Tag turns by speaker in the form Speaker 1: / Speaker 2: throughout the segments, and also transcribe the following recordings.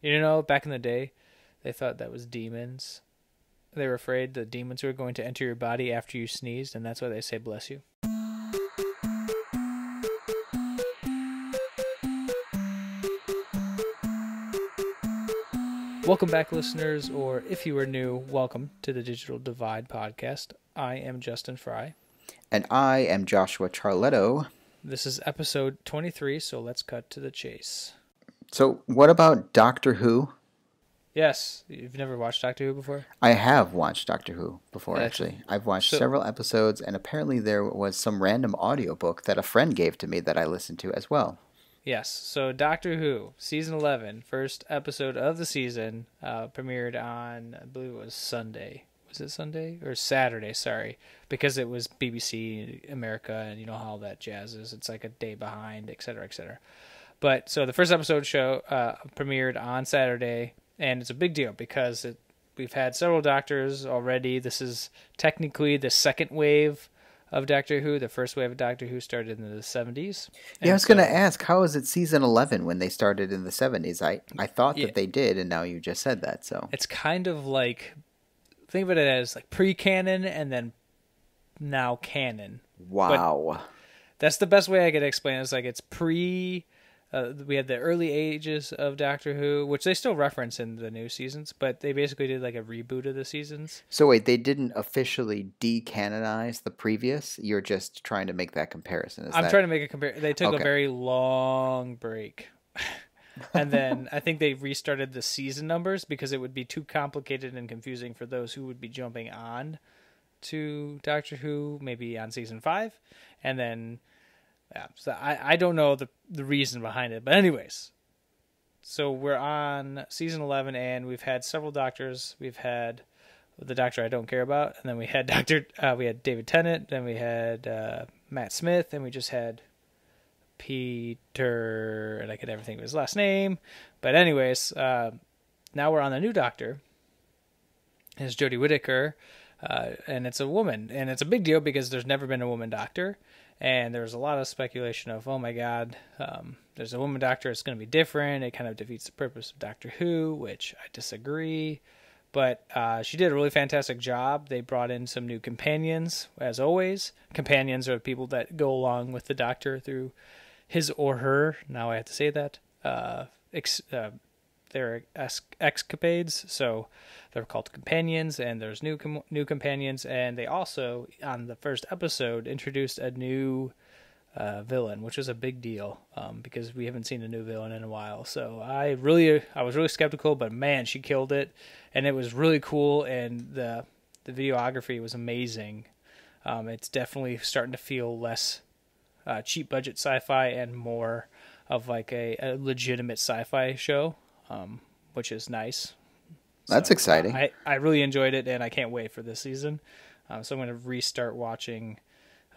Speaker 1: You know, back in the day, they thought that was demons. They were afraid the demons were going to enter your body after you sneezed, and that's why they say bless you. Welcome back, listeners, or if you are new, welcome to the Digital Divide podcast. I am Justin Fry.
Speaker 2: And I am Joshua Charletto.
Speaker 1: This is episode 23, so let's cut to the chase.
Speaker 2: So, what about Doctor Who?
Speaker 1: Yes, you've never watched Doctor Who before?
Speaker 2: I have watched Doctor Who before, actually. I've watched several episodes, and apparently there was some random audiobook that a friend gave to me that I listened to as well.
Speaker 1: Yes, so Doctor Who, Season 11, first episode of the season, premiered on, I believe it was Sunday. Was it Sunday? Or Saturday, sorry. Because it was BBC America, and you know how all that jazz is. It's like a day behind, etc., etc. But, so the first episode premiered on Saturday, and it's a big deal because we've had several Doctors already. This is technically the second wave of Doctor Who. The first wave of Doctor Who started in the 70s.
Speaker 2: Yeah, I was going to ask, how is it season 11 when they started in the 70s? I thought that they did, and now you just said that. So
Speaker 1: it's kind of like, think of it as like pre-canon and then now canon.
Speaker 2: Wow.
Speaker 1: But that's the best way I could explain it. It's like it's pre... we had the early ages of Doctor Who, which they still reference in the new seasons, but they basically did like a reboot of the seasons.
Speaker 2: So wait, they didn't officially decanonize the previous? You're just trying to make that comparison?
Speaker 1: I'm trying to make a comparison. They took a very long break. And then I think they restarted the season numbers because it would be too complicated and confusing for those who would be jumping on to Doctor Who, maybe on season 5. And then... yeah, so I don't know the reason behind it. But anyways, so we're on season 11, and we've had several Doctors. We've had the Doctor I don't care about, and then we had we had David Tennant, then we had Matt Smith, and we just had Peter, and I could never think of his last name. But anyways, now we're on the new Doctor. It's Jodie Whittaker, and it's a woman. And it's a big deal because there's never been a woman Doctor. And there's a lot of speculation of, oh my God, there's a woman Doctor, it's going to be different. It kind of defeats the purpose of Doctor Who, which I disagree. But she did a really fantastic job. They brought in some new companions, as always. Companions are people that go along with the Doctor through his or her, now I have to say that, their escapades. So they're called companions, and there's new companions. And they also, on the first episode, introduced a new villain, which is a big deal because we haven't seen a new villain in a while. So I was really skeptical, but man, she killed it, and it was really cool. And the videography was amazing. It's definitely starting to feel less cheap budget sci-fi and more of like a legitimate sci-fi show. Which is nice.
Speaker 2: That's exciting.
Speaker 1: I really enjoyed it, and I can't wait for this season. So I'm going to restart watching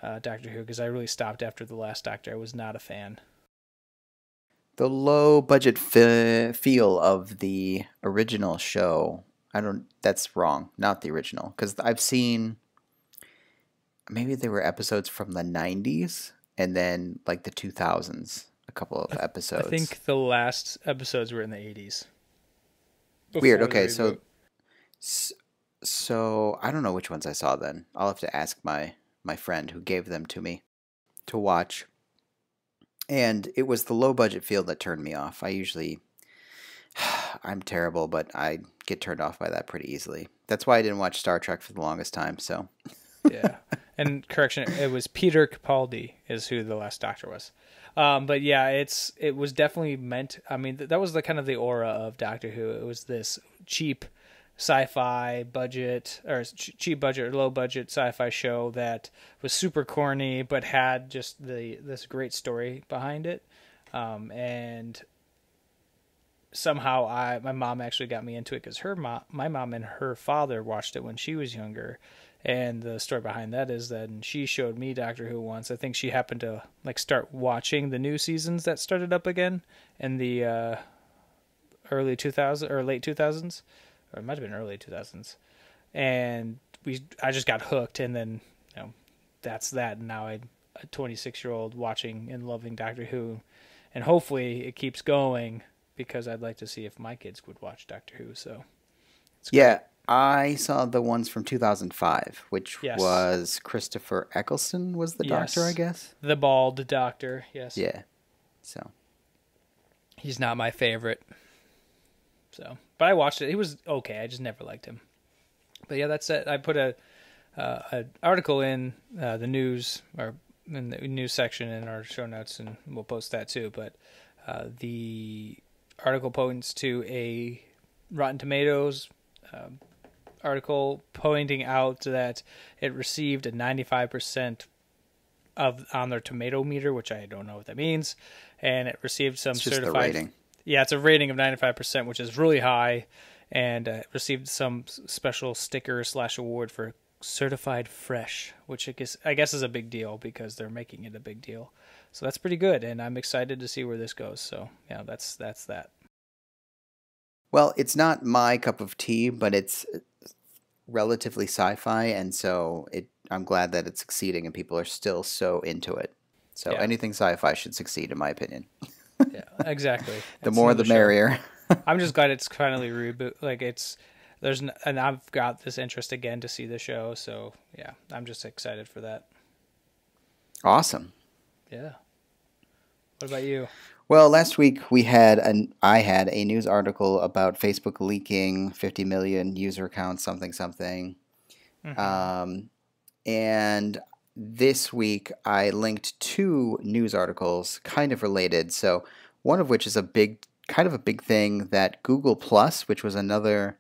Speaker 1: Doctor Who because I really stopped after the last Doctor. I was not a fan.
Speaker 2: The low budget feel of the original show, that's wrong. Not the original. Because I've seen, maybe there were episodes from the 90s and then like the 2000s. A couple of episodes.
Speaker 1: I think the last episodes were in the 80s.
Speaker 2: Weird. Okay, so I don't know which ones I saw then. I'll have to ask my friend who gave them to me to watch. And it was the low budget feel that turned me off. I'm terrible, but I get turned off by that pretty easily. That's why I didn't watch Star Trek for the longest time. So
Speaker 1: yeah, and correction, it was Peter Capaldi is who the last Doctor was. But yeah, it was definitely meant. I mean, that was the kind of the aura of Doctor Who. It was this cheap sci-fi budget or cheap budget or low budget sci-fi show that was super corny, but had just this great story behind it. And somehow my mom actually got me into it because my mom and her father watched it when she was younger. And the story behind that is that she showed me Doctor Who once. I think she happened to like start watching the new seasons that started up again in the early 2000s or late 2000s, or it might have been early 2000s. And I just got hooked, and then that's that. And now I'm a 26-year-old watching and loving Doctor Who, and hopefully it keeps going because I'd like to see if my kids would watch Doctor Who. So it's
Speaker 2: Yeah,
Speaker 1: great.
Speaker 2: I saw the ones from 2005, which
Speaker 1: Yes.
Speaker 2: was Christopher Eccleston was the doctor, I
Speaker 1: Yes.
Speaker 2: guess.
Speaker 1: The bald doctor. Yes.
Speaker 2: Yeah. So,
Speaker 1: He's not my favorite. So, but I watched it. He was okay. I just never liked him. But yeah, that's it. I put a an article in the news or in the news section in our show notes, and we'll post that too. But the article points to a Rotten Tomatoes article pointing out that it received a 95% of on their tomato meter, which I don't know what that means, and it received some
Speaker 2: it's just the
Speaker 1: certified.
Speaker 2: rating.
Speaker 1: Yeah, it's a rating of 95%, which is really high, and received some special sticker / award for certified fresh, which I guess is a big deal because they're making it a big deal. So that's pretty good, and I'm excited to see where this goes. So yeah, that's that.
Speaker 2: Well, it's not my cup of tea, but it's relatively sci-fi, and so I'm glad that it's succeeding and people are still so into it. So
Speaker 1: Yeah.
Speaker 2: anything sci-fi should succeed, in my opinion.
Speaker 1: Yeah, exactly.
Speaker 2: The
Speaker 1: It's
Speaker 2: more
Speaker 1: another
Speaker 2: the
Speaker 1: show.
Speaker 2: merrier.
Speaker 1: I'm just glad it's finally reboot. Like and I've got this interest again to see the show. So yeah, I'm just excited for that.
Speaker 2: Awesome.
Speaker 1: Yeah. What about you?
Speaker 2: Well, last week I had a news article about Facebook leaking 50 million user accounts, something something. And this week I linked two news articles kind of related. So one of which is a big thing that Google Plus, which was another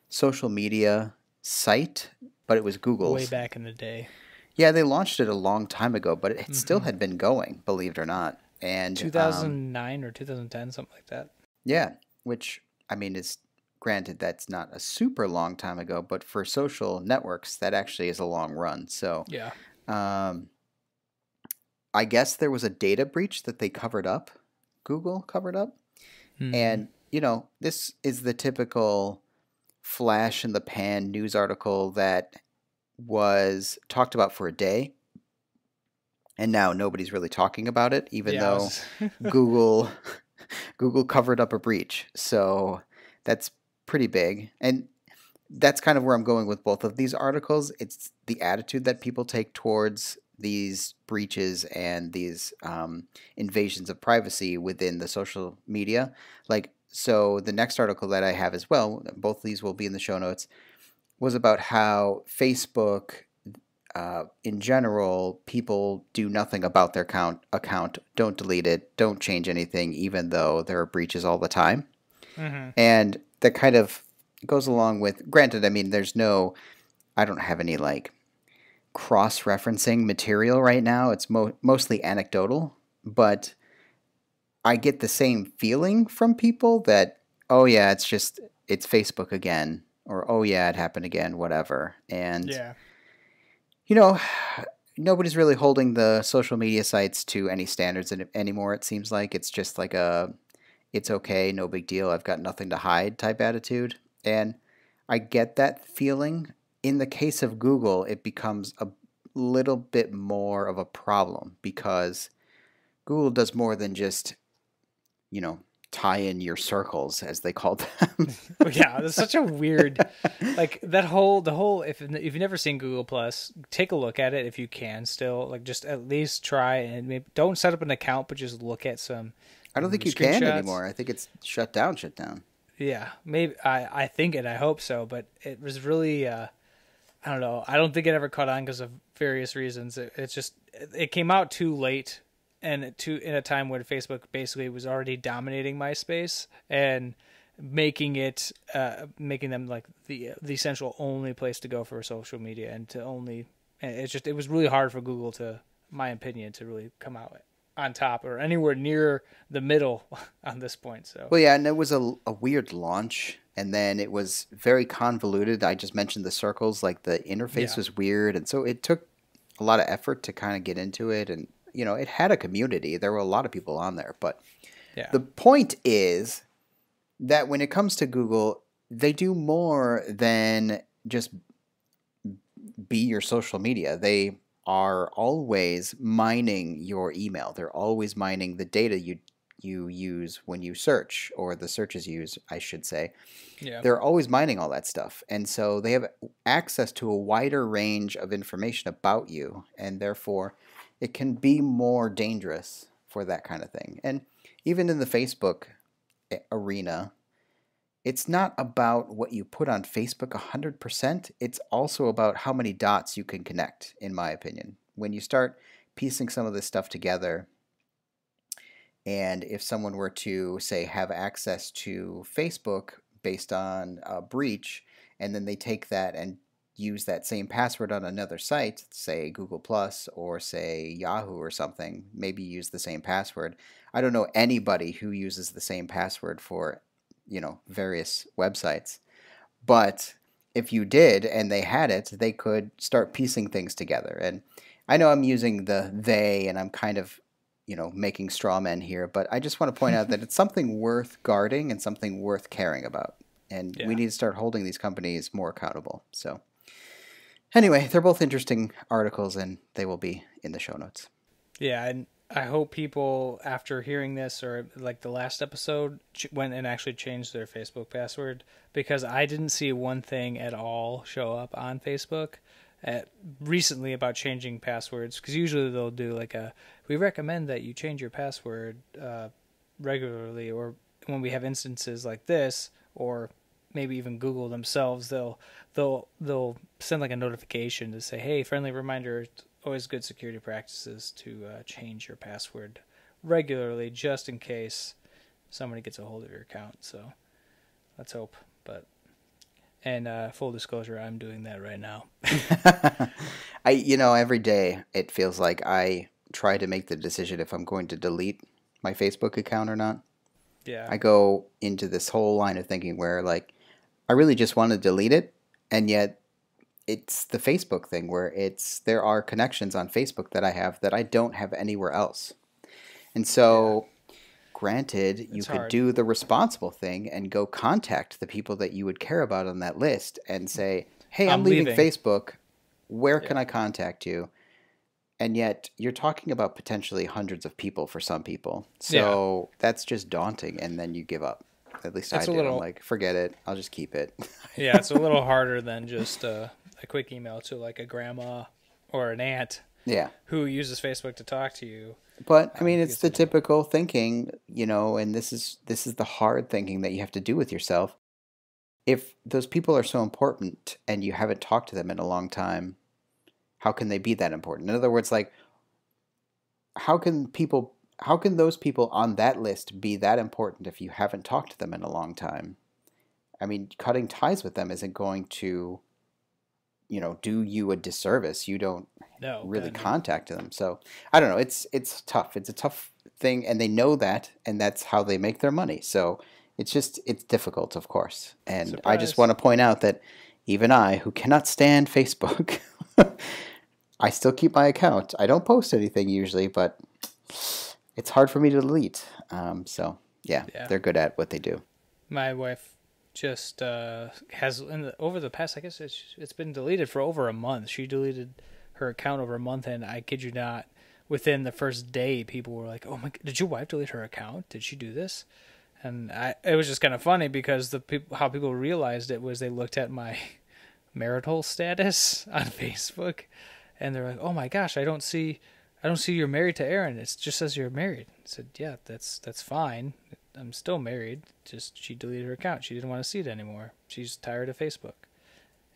Speaker 2: social media site, but it was Google's.
Speaker 1: Way back in the day.
Speaker 2: Yeah, they launched it a long time ago, but it still had been going, believe it or not. And
Speaker 1: 2009 or 2010, something like that.
Speaker 2: yeah, which I mean is granted that's not a super long time ago, but for social networks that actually is a long run. So
Speaker 1: Yeah.
Speaker 2: I guess there was a data breach that they covered up. Google covered up. And this is the typical flash in the pan news article that was talked about for a day. And now nobody's really talking about it, even though Google covered up a breach. So that's pretty big. And that's kind of where I'm going with both of these articles. It's the attitude that people take towards these breaches and these invasions of privacy within the social media. So the next article that I have as well, both of these will be in the show notes, was about how Facebook, in general, people do nothing about their account, don't delete it, don't change anything, even though there are breaches all the time. And that kind of goes along with, granted, I mean, I don't have any cross-referencing material right now. It's mostly anecdotal, but I get the same feeling from people that, oh yeah, it's Facebook again, or oh yeah, it happened again, whatever. And
Speaker 1: yeah.
Speaker 2: Nobody's really holding the social media sites to any standards anymore, it seems like. It's just like it's okay, no big deal, I've got nothing to hide type attitude. And I get that feeling. In the case of Google, it becomes a little bit more of a problem because Google does more than just, tie in your circles, as they call them.
Speaker 1: Yeah, that's such a weird, the whole. If you've never seen Google Plus, take a look at it if you can. Still, just at least try and maybe don't set up an account, but just look at some.
Speaker 2: I don't think you can anymore. I think it's shut down.
Speaker 1: Yeah, maybe I think it. I hope so, but it was really. I don't know. I don't think it ever caught on because of various reasons. It came out too late. And in a time when Facebook basically was already dominating MySpace and making them like the essential only place to go for social media and it was really hard for Google my opinion, to really come out on top or anywhere near the middle on this point. So
Speaker 2: well, yeah, and it was a weird launch, and then it was very convoluted. I just mentioned the circles, the interface was weird, and so it took a lot of effort to kind of get into it and. It had a community. There were a lot of people on there. But the point is that when it comes to Google, they do more than just be your social media. They are always mining your email. They're always mining the data you use when you search, or the searches use, I should say.
Speaker 1: Yeah.
Speaker 2: They're always mining all that stuff. And so they have access to a wider range of information about you, and therefore it can be more dangerous for that kind of thing. And even in the Facebook arena, it's not about what you put on Facebook 100%. It's also about how many dots you can connect, in my opinion. When you start piecing some of this stuff together, and if someone were to, say, have access to Facebook based on a breach, and then they take that and use that same password on another site, say Google Plus or say Yahoo or something, maybe use the same password. I don't know anybody who uses the same password for, various websites. But if you did and they had it, they could start piecing things together. And I know I'm using the they, and I'm kind of making straw men here, but I just want to point out that it's something worth guarding and something worth caring about. And we need to start holding these companies more accountable. So anyway, they're both interesting articles, and they will be in the show notes.
Speaker 1: Yeah, and I hope people, after hearing this, or like the last episode, went and actually changed their Facebook password, because I didn't see one thing at all show up on Facebook recently about changing passwords, because usually they'll do like we recommend that you change your password regularly, or when we have instances like this, or maybe even Google themselves, they'll send like a notification to say, hey, friendly reminder, it's always good security practices to change your password regularly, just in case somebody gets a hold of your account. So let's hope. And full disclosure, I'm doing that right now.
Speaker 2: Every day it feels like I try to make the decision if I'm going to delete my Facebook account or not.
Speaker 1: Yeah.
Speaker 2: I go into this whole line of thinking where, like, I really just want to delete it, and yet it's the Facebook thing where there are connections on Facebook that I have that I don't have anywhere else. And so, granted, you could do the responsible thing and go contact the people that you would care about on that list and say, hey, I'm leaving Facebook. Where can I contact you? And yet you're talking about potentially hundreds of people for some people. So that's just daunting, and then you give up. At least I do. I'm like, forget it. I'll just keep it.
Speaker 1: Yeah, it's a little harder than just a quick email to like a grandma or an aunt who uses Facebook to talk to you.
Speaker 2: But I mean, it's the typical thinking, and this is the hard thinking that you have to do with yourself. If those people are so important and you haven't talked to them in a long time, how can they be that important? In other words, like, how can those people on that list be that important if you haven't talked to them in a long time? I mean, cutting ties with them isn't going to, do you a disservice. You don't really contact them. So I don't know. It's tough. It's a tough thing, and they know that, and that's how they make their money. So it's difficult, of course. And I just want to point out that even I, who cannot stand Facebook, I still keep my account. I don't post anything usually, but it's hard for me to delete. So they're good at what they do.
Speaker 1: My wife just has over the past, I guess it's been deleted for over a month. She deleted her account over a month, and I kid you not, within the first day, people were like, "Oh my, did your wife delete her account? Did she do this?" And it was just kind of funny, because how people realized it was they looked at my marital status on Facebook, and they're like, "Oh my gosh, I don't see you're married to Aaron. It just says you're married." I said, "Yeah, that's fine. I'm still married. Just she deleted her account. She didn't want to see it anymore. She's tired of Facebook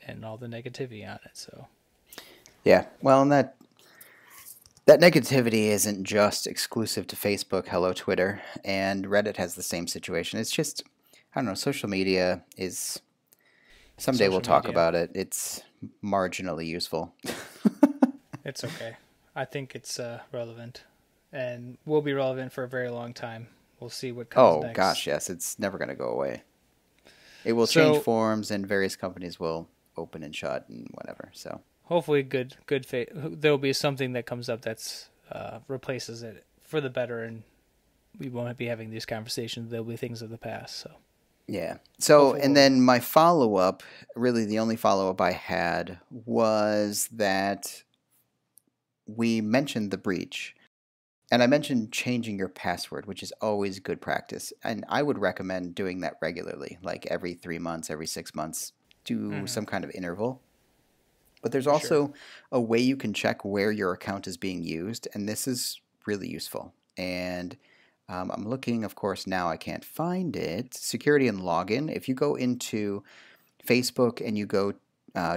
Speaker 1: and all the negativity on it." So
Speaker 2: yeah, well, and that negativity isn't just exclusive to Facebook. Hello, Twitter, and Reddit has the same situation. It's just, I don't know, social media is, someday we'll talk about it. It's marginally useful.
Speaker 1: It's okay. I think it's relevant, and will be relevant for a very long time. We'll see what comes next.
Speaker 2: Oh gosh, yes, it's never going to go away. It will change forms, and various companies will open and shut and whatever. So
Speaker 1: hopefully, good faith. There'll be something that comes up that's replaces it for the better, and we won't be having these conversations. There'll be things of the past. So
Speaker 2: yeah. So and then my follow-up, really the only follow-up I had, was that we mentioned the breach, And I mentioned changing your password, which is always good practice. And I would recommend doing that regularly, like every 3 months, every 6 months, do
Speaker 1: Hmm.
Speaker 2: some kind of interval. But there's
Speaker 1: For sure.
Speaker 2: also a way you can check where your account is being used, and this is really useful. And I'm looking, of course, now I can't find it. Security and login. If you go into Facebook and you go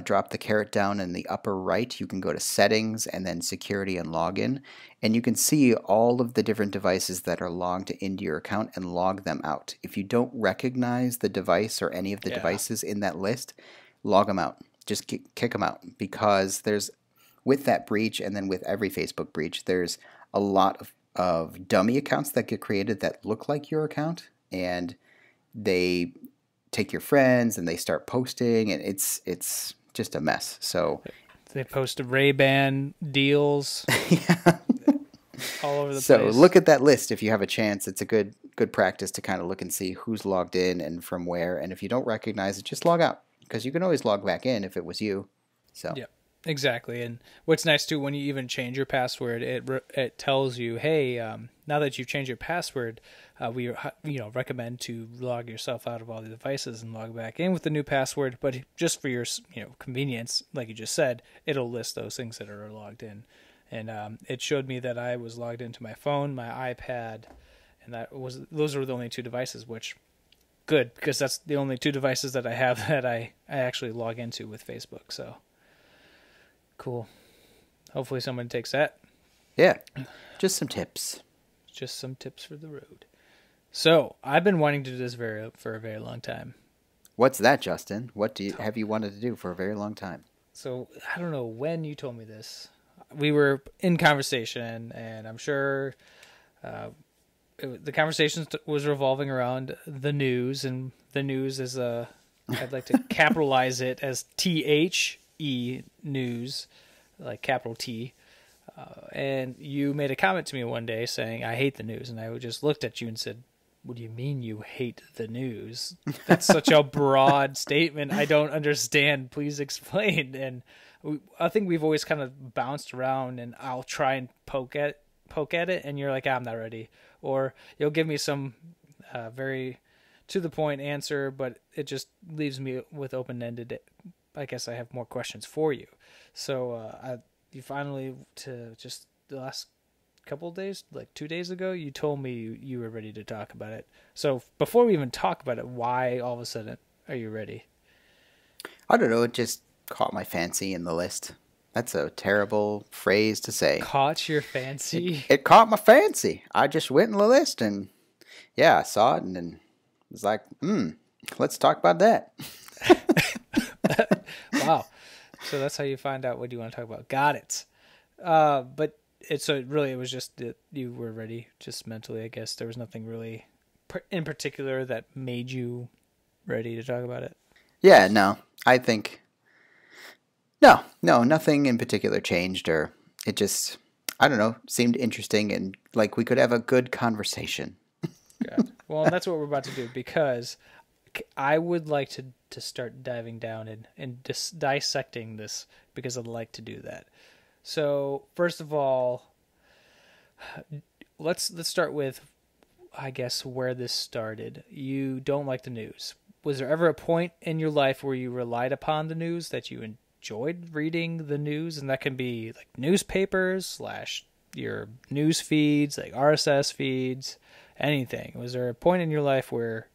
Speaker 2: drop the caret down in the upper right, you can go to settings and then security and login, and you can see all of the different devices that are logged into your account and log them out. If you don't recognize the device or any of the
Speaker 1: Yeah.
Speaker 2: devices in that list, log them out. Just kick them out, because there's, with that breach and then with every Facebook breach, there's a lot of dummy accounts that get created that look like your account, and they take your friends and they start posting, and it's just a mess. So
Speaker 1: They post Ray-Ban deals
Speaker 2: yeah.
Speaker 1: all over the
Speaker 2: So
Speaker 1: place.
Speaker 2: look at that list if you have a chance. It's a good practice to kind of look and see who's logged in and from where. And if you don't recognize it, just log out, because you can always log back in if it was you. So
Speaker 1: Yeah, exactly. And what's nice too, when you even change your password, it tells you, hey, now that you've changed your password, we recommend to log yourself out of all the devices and log back in with the new password. But just for your convenience, like you just said, it'll list those things that are logged in. And it showed me that I was logged into my phone, my iPad, and those were the only two devices, which good, because that's the only two devices that I have that I actually log into with Facebook. So cool. Hopefully someone takes that.
Speaker 2: yeah, just some tips.
Speaker 1: Just some tips for the road. So I've been wanting to do this for a very long time.
Speaker 2: What's that, Justin? What have you wanted to do for a very long time?
Speaker 1: So I don't know when you told me this. We were in conversation, and I'm sure the conversation was revolving around the news, and the news is I'd like to capitalize it as THE news, like capital T. And you made a comment to me one day saying, I hate the news. And I just looked at you and said, what do you mean you hate the news? That's such a broad statement. I don't understand. Please explain. And I think we've always kind of bounced around, and I'll try and poke at it, and you're like, I'm not ready. Or you'll give me some very to the point answer, but it just leaves me with open-ended. I guess I have more questions for you. So you finally, to just the last couple of days, like 2 days ago, you told me you were ready to talk about it. So before we even talk about it, why all of a sudden are you ready?
Speaker 2: I don't know. It just caught my fancy in the list. That's a terrible phrase to say.
Speaker 1: Caught your fancy?
Speaker 2: It caught my fancy. I just went in the list and yeah, I saw it and then was like, let's talk about that.
Speaker 1: Wow. So that's how you find out what you want to talk about. Got it. But it was just that you were ready, just mentally, I guess. There was nothing really in particular that made you ready to talk about it.
Speaker 2: Yeah, no. I think no, nothing in particular changed, or it just, I don't know, seemed interesting and like we could have a good conversation.
Speaker 1: Good. Well, that's what we're about to do, because I would like to start diving down and dissecting this, because I'd like to do that. So first of all, let's start with, I guess, where this started. You don't like the news. Was there ever a point in your life where you relied upon the news, that you enjoyed reading the news? And that can be like newspapers / your news feeds, like RSS feeds, anything. Was there a point in your life where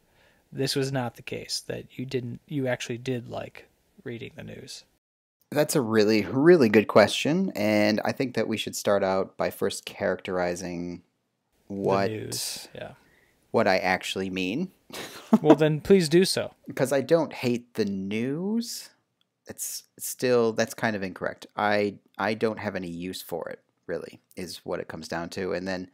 Speaker 1: this was not the case, that you actually did like reading the news?
Speaker 2: That's a really, really good question, and I think that we should start out by first characterizing
Speaker 1: The news, yeah.
Speaker 2: what I actually mean.
Speaker 1: Well, then please do so.
Speaker 2: Because I don't hate the news. That's kind of incorrect. I don't have any use for it, really, is what it comes down to. And then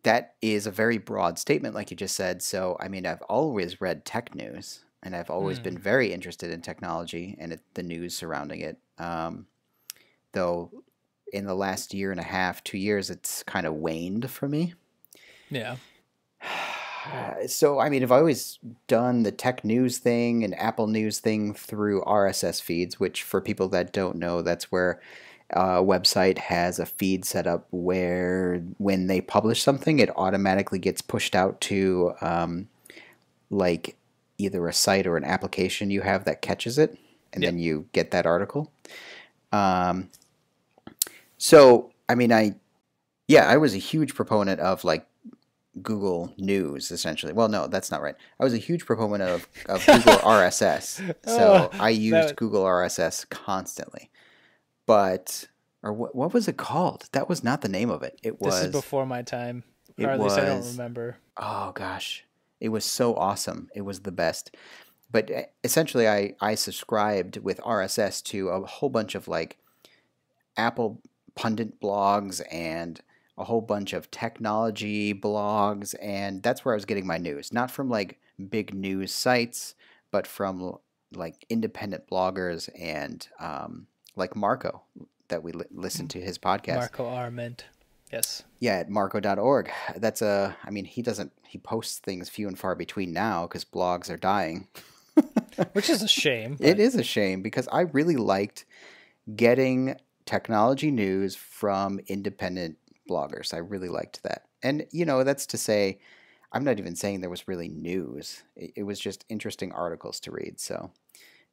Speaker 2: that is a very broad statement, like you just said. So, I mean, I've always read tech news, and I've always been very interested in technology and the news surrounding it. Though in the last year and a half, 2 years, it's kind of waned for me.
Speaker 1: Yeah.
Speaker 2: So, I mean, I've always done the tech news thing and Apple News thing through RSS feeds, which for people that don't know, that's where website has a feed set up where when they publish something, it automatically gets pushed out to like either a site or an application you have that catches it, and
Speaker 1: Yep.
Speaker 2: then you get that article. So, I mean, I was a huge proponent of like Google News, essentially. Well, no, that's not right. I was a huge proponent of Google RSS. So I used Google RSS constantly. But, or what was it called? That was not the name of it.
Speaker 1: This is before my time, or at least I don't remember.
Speaker 2: Oh, gosh. It was so awesome. It was the best. But essentially, I subscribed with RSS to a whole bunch of like Apple pundit blogs and a whole bunch of technology blogs, and that's where I was getting my news. Not from like big news sites, but from like independent bloggers and like Marco that we listen to his podcast.
Speaker 1: Marco Arment. Yes.
Speaker 2: Yeah, at marco.org. That's I mean, he posts things few and far between now because blogs are dying.
Speaker 1: Which is a shame.
Speaker 2: It is a shame because I really liked getting technology news from independent bloggers. I really liked that. And, you know, that's to say, I'm not even saying there was really news. It was just interesting articles to read. So,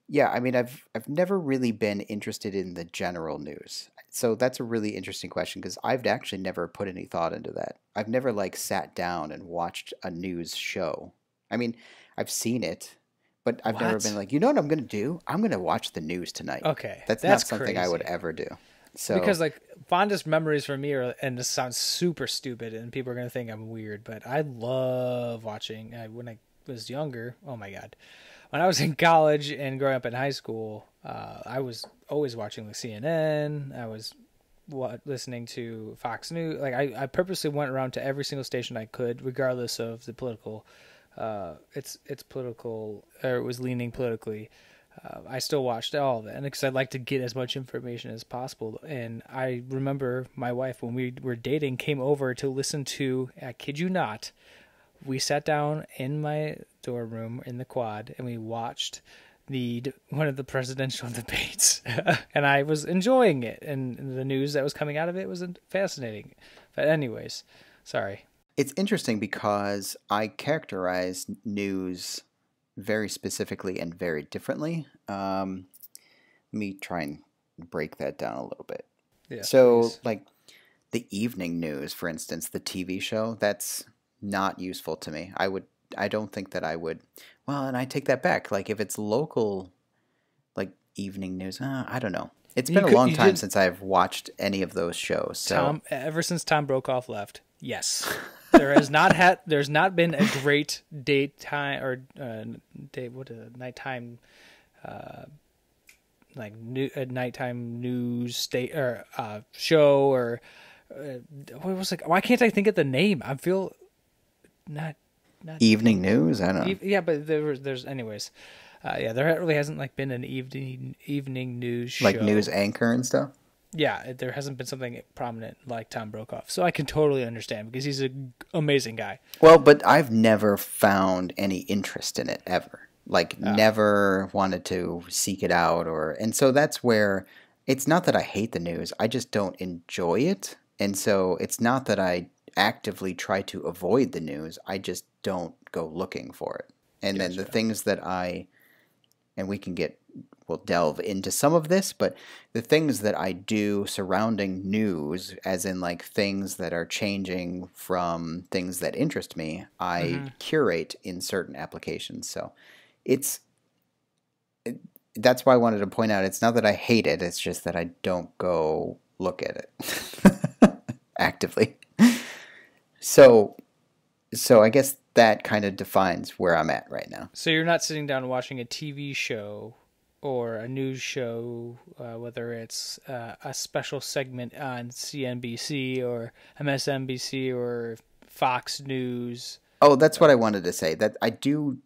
Speaker 2: yeah, I mean, I've never really been interested in the general news. So that's a really interesting question because I've actually never put any thought into that. I've never like sat down and watched a news show. I mean, I've seen it, but I've never been like, you know what I'm going to do? I'm going to watch the news tonight.
Speaker 1: Okay.
Speaker 2: That's not something I would ever do. So,
Speaker 1: because like fondest memories for me are, and this sounds super stupid and people are going to think I'm weird, but I love watching when I was younger. Oh my God. When I was in college and growing up in high school, I was always watching like CNN. I was listening to Fox News. Like I purposely went around to every single station I could, regardless of the political, it's political, or it was leaning politically. I still watched all of it, and because I'd like to get as much information as possible. And I remember my wife, when we were dating, came over to listen to, I kid you not, we sat down in my dorm room in the quad, and we watched one of the presidential debates, and I was enjoying it, and the news that was coming out of it was fascinating. But anyways, sorry.
Speaker 2: It's interesting because I characterize news very specifically and very differently. Let me try and break that down a little bit.
Speaker 1: Yeah,
Speaker 2: so,
Speaker 1: please.
Speaker 2: Like the evening news, for instance, the TV show, that's not useful to me. I don't think that I would. Well, and I take that back. Like if it's local, like evening news, I don't know. It's been a long time since I've watched any of those shows. So
Speaker 1: ever since Tom Brokaw left, yes. There's not been a great daytime or nighttime nighttime news show or what was like? Why can't I think of the name? I feel not
Speaker 2: evening news. I don't know.
Speaker 1: Yeah, but there's anyways. There really hasn't like been an evening news show.
Speaker 2: Like news anchor and stuff.
Speaker 1: Yeah, there hasn't been something prominent like Tom Brokaw. So I can totally understand because he's an amazing guy.
Speaker 2: Well, but I've never found any interest in it ever. Like never wanted to seek it out and so that's where it's not that I hate the news. I just don't enjoy it. And so it's not that I actively try to avoid the news. I just don't go looking for it. And then the things that and we'll delve into some of this, but the things that I do surrounding news, as in like things that are changing from things that interest me, I curate in certain applications. So that's why I wanted to point out, it's not that I hate it, it's just that I don't go look at it actively. So I guess that kind of defines where I'm at right now.
Speaker 1: So you're not sitting down and watching a TV show or a news show, whether it's a special segment on CNBC or MSNBC or Fox News.
Speaker 2: Oh, that's what I wanted to say. That I do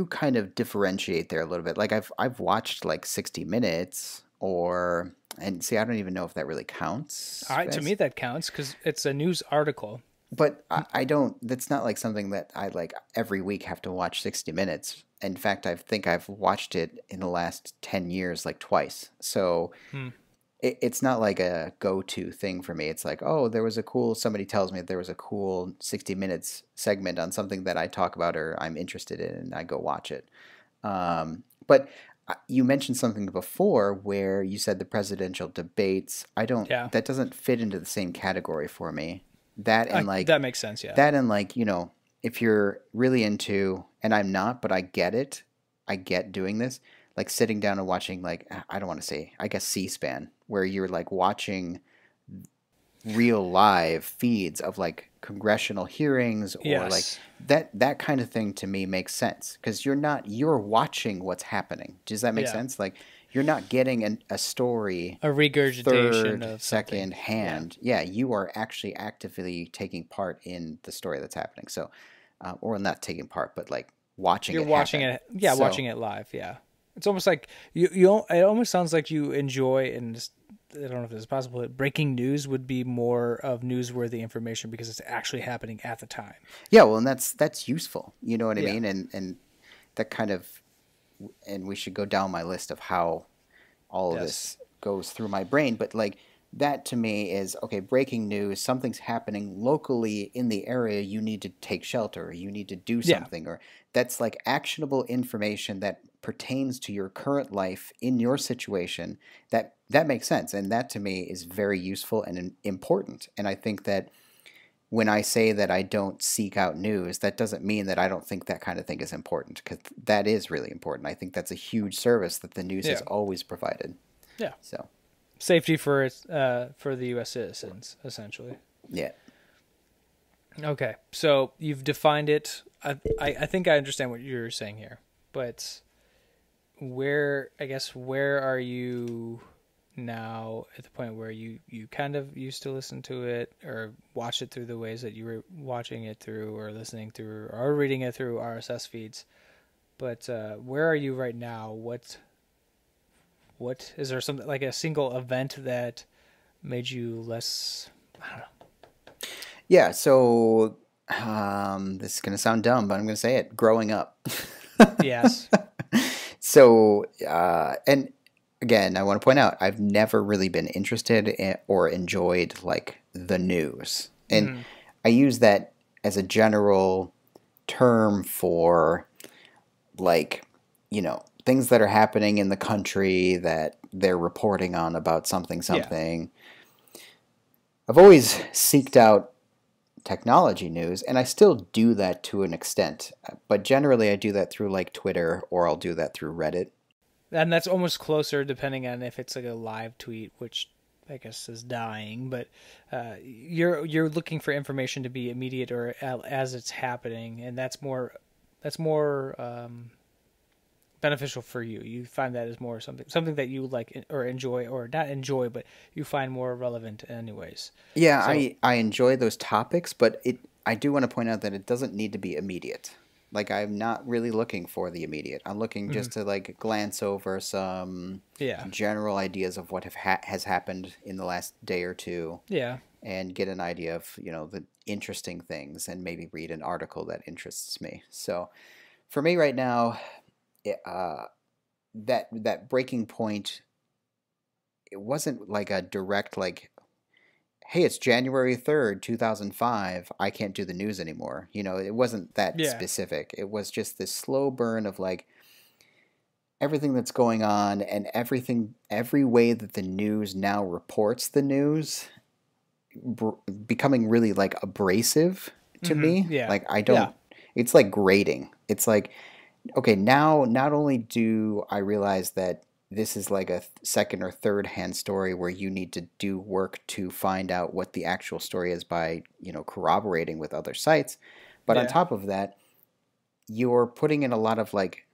Speaker 2: kind of differentiate there a little bit. Like I've watched like 60 Minutes and see, I don't even know if that really counts.
Speaker 1: To me, that counts because it's a news article.
Speaker 2: But I don't. That's not like something that I like every week have to watch 60 Minutes. In fact, I think I've watched it in the last 10 years like twice. So it's not like a go-to thing for me. It's like, oh, there was a cool, somebody tells me that there was a cool 60 minutes segment on something that I talk about or I'm interested in, and I go watch it. But you mentioned something before where you said the presidential debates. I don't,
Speaker 1: Yeah,
Speaker 2: that doesn't fit into the same category for me. That and like,
Speaker 1: that makes sense. Yeah,
Speaker 2: that and like, if you're really into, and I'm not, but I get it, I get doing this, like sitting down and watching, like, I don't want to say, I guess C-SPAN, where you're like watching real live feeds of like congressional hearings or like
Speaker 1: yes,
Speaker 2: that kind of thing to me makes sense because you're watching what's happening. Does that make
Speaker 1: yeah,
Speaker 2: sense? Like you're not getting a story
Speaker 1: a regurgitation
Speaker 2: third,
Speaker 1: of something.
Speaker 2: second
Speaker 1: Yeah,
Speaker 2: hand. Yeah, you are actually actively taking part in the story that's happening. So, or not taking part, but like watching
Speaker 1: you're
Speaker 2: it
Speaker 1: watching
Speaker 2: happen.
Speaker 1: it. Yeah,
Speaker 2: So
Speaker 1: watching it live. Yeah, it's almost like you. It almost sounds like you enjoy and just, I don't know if this is possible. But breaking news would be more of newsworthy information because it's actually happening at the time.
Speaker 2: yeah, well, and that's useful. You know what I
Speaker 1: Yeah.
Speaker 2: mean? And that kind of, and we should go down my list of how all of
Speaker 1: Yes.
Speaker 2: this goes through my brain. But like that to me is okay, breaking news, something's happening locally in the area, you need to take shelter, or you need to do
Speaker 1: Yeah.
Speaker 2: something, or that's like actionable information that pertains to your current life in your situation. That makes sense. And that to me is very useful and important. And I think that when I say that I don't seek out news, that doesn't mean that I don't think that kind of thing is important because that is really important. I think that's a huge service that the news has
Speaker 1: Yeah.
Speaker 2: always provided.
Speaker 1: Yeah.
Speaker 2: So,
Speaker 1: Safety for its for the U.S. citizens, essentially.
Speaker 2: yeah.
Speaker 1: Okay, so you've defined it. I think I understand what you're saying here, but where are you now at the point where you kind of used to listen to it or watch it through the ways that you were watching it through or listening through or reading it through RSS feeds, but where are you right now? What is there something like a single event that made you less? I don't know.
Speaker 2: Yeah. So, this is going to sound dumb, but I'm going to say it growing up.
Speaker 1: Yes.
Speaker 2: So, and again, I want to point out I've never really been interested in, or enjoyed like the news. And
Speaker 1: Mm-hmm.
Speaker 2: I use that as a general term for like, things that are happening in the country that they're reporting on about something,
Speaker 1: Yeah.
Speaker 2: something. I've always seeked out technology news, and I still do that to an extent. But generally, I do that through like Twitter or I'll do that through Reddit.
Speaker 1: And that's almost closer depending on if it's like a live tweet, which I guess is dying, but you're looking for information to be immediate or as it's happening, and that's more beneficial for you. You find that is more something that you like or enjoy or not enjoy, but you find more relevant anyways.
Speaker 2: Yeah,
Speaker 1: So
Speaker 2: I enjoy those topics, but I do want to point out that it doesn't need to be immediate. Like I'm not really looking for the immediate. I'm looking
Speaker 1: mhm.
Speaker 2: just to like glance over some
Speaker 1: Yeah,
Speaker 2: general ideas of what has happened in the last day or two
Speaker 1: yeah,
Speaker 2: and get an idea of, the interesting things and maybe read an article that interests me. So, for me right now, that breaking point, it wasn't like a direct like, hey, it's January 3rd, 2005. I can't do the news anymore. It wasn't that
Speaker 1: yeah,
Speaker 2: specific. It was just this slow burn of like everything that's going on and every way that the news now reports the news becoming really like abrasive to me.
Speaker 1: yeah,
Speaker 2: Like I
Speaker 1: yeah,
Speaker 2: don't, it's like grating. It's like, okay, now not only do I realize that this is like a second or third hand story where you need to do work to find out what the actual story is by, corroborating with other sites, but on
Speaker 1: yeah,
Speaker 2: top of that, you're putting in a lot of like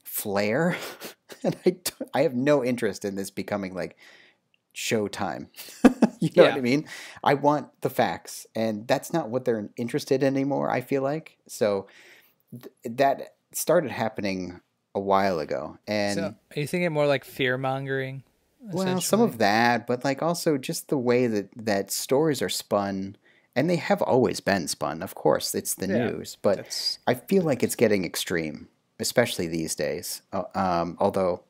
Speaker 2: flair, and I have no interest in this becoming like showtime. You know what
Speaker 1: yeah.
Speaker 2: I mean? I want the facts, and that's not what they're interested in anymore, I feel like. So that started happening a while ago.
Speaker 1: So
Speaker 2: And
Speaker 1: are you thinking more like fear mongering,
Speaker 2: well, some
Speaker 1: essentially?
Speaker 2: of that, but like also just the way that stories are spun, and they have always been spun. Of course, it's the
Speaker 1: Yeah,
Speaker 2: news, but
Speaker 1: that's
Speaker 2: I feel like it's getting extreme, especially these days. Although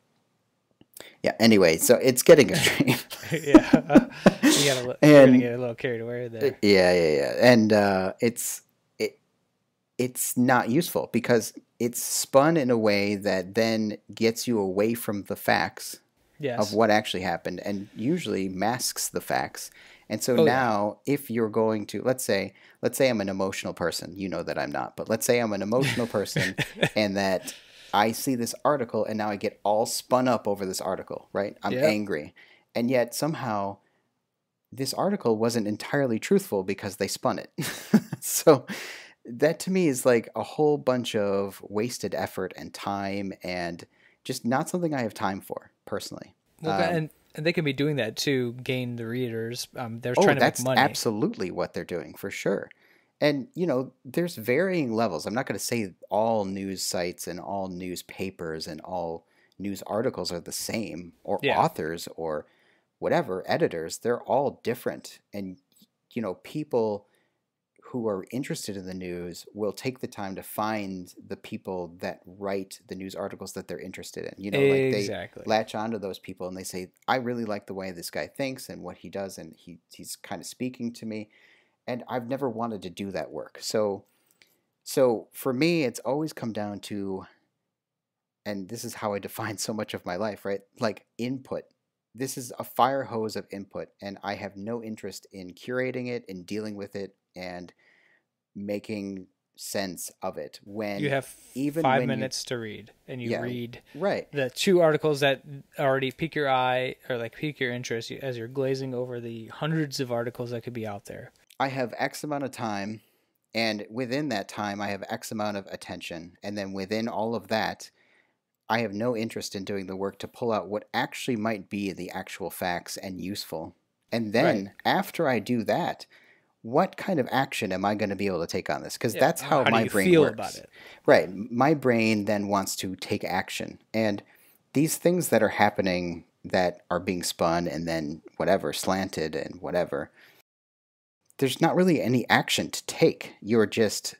Speaker 2: Yeah. Anyway, so it's getting extreme.
Speaker 1: Yeah, you're gonna
Speaker 2: And
Speaker 1: get a little carried away there.
Speaker 2: yeah. And it it's not useful because it's spun in a way that then gets you away from the facts of
Speaker 1: Yes.
Speaker 2: what actually happened and usually masks the facts. And so
Speaker 1: Oh yeah.
Speaker 2: now if you're going to let's say I'm an emotional person, you know that I'm not, but let's say I'm an emotional person and that I see this article and now I get all spun up over this article, right? I'm
Speaker 1: Yep.
Speaker 2: angry. And yet somehow this article wasn't entirely truthful because they spun it. So that to me is like a whole bunch of wasted effort and time and just not something I have time for personally.
Speaker 1: Well, and they can be doing that to gain the readers. They're
Speaker 2: Oh,
Speaker 1: trying to make
Speaker 2: that's
Speaker 1: money.
Speaker 2: absolutely what they're doing for sure. And, there's varying levels. I'm not going to say all news sites and all newspapers and all news articles are the same, or
Speaker 1: Yeah.
Speaker 2: authors or whatever, editors. They're all different. And, people who are interested in the news will take the time to find the people that write the news articles that they're interested in. Like they
Speaker 1: Exactly.
Speaker 2: latch onto those people and they say, I really like the way this guy thinks and what he does, and he's kind of speaking to me. And I've never wanted to do that work. So for me, it's always come down to, and this is how I define so much of my life, right? Like input. This is a fire hose of input, and I have no interest in curating it and dealing with it and making sense of it
Speaker 1: You
Speaker 2: when
Speaker 1: have
Speaker 2: even
Speaker 1: five
Speaker 2: when you
Speaker 1: minutes to read, and you
Speaker 2: yeah,
Speaker 1: read
Speaker 2: right.
Speaker 1: the two articles that already pique your eye or like pique your interest as you're glazing over the hundreds of articles that could be out there.
Speaker 2: I have X amount of time, and within that time I have X amount of attention, and then within all of that I have no interest in doing the work to pull out what actually might be the actual facts and useful. And
Speaker 1: Right.
Speaker 2: then after I do that, what kind of action am I going to be able to take on this? Because
Speaker 1: Yeah.
Speaker 2: that's how
Speaker 1: How do
Speaker 2: my
Speaker 1: you
Speaker 2: brain
Speaker 1: feel about
Speaker 2: works.
Speaker 1: it?
Speaker 2: Right. My brain then wants to take action. And these things that are happening that are being spun and then whatever, slanted and whatever, there's not really any action to take.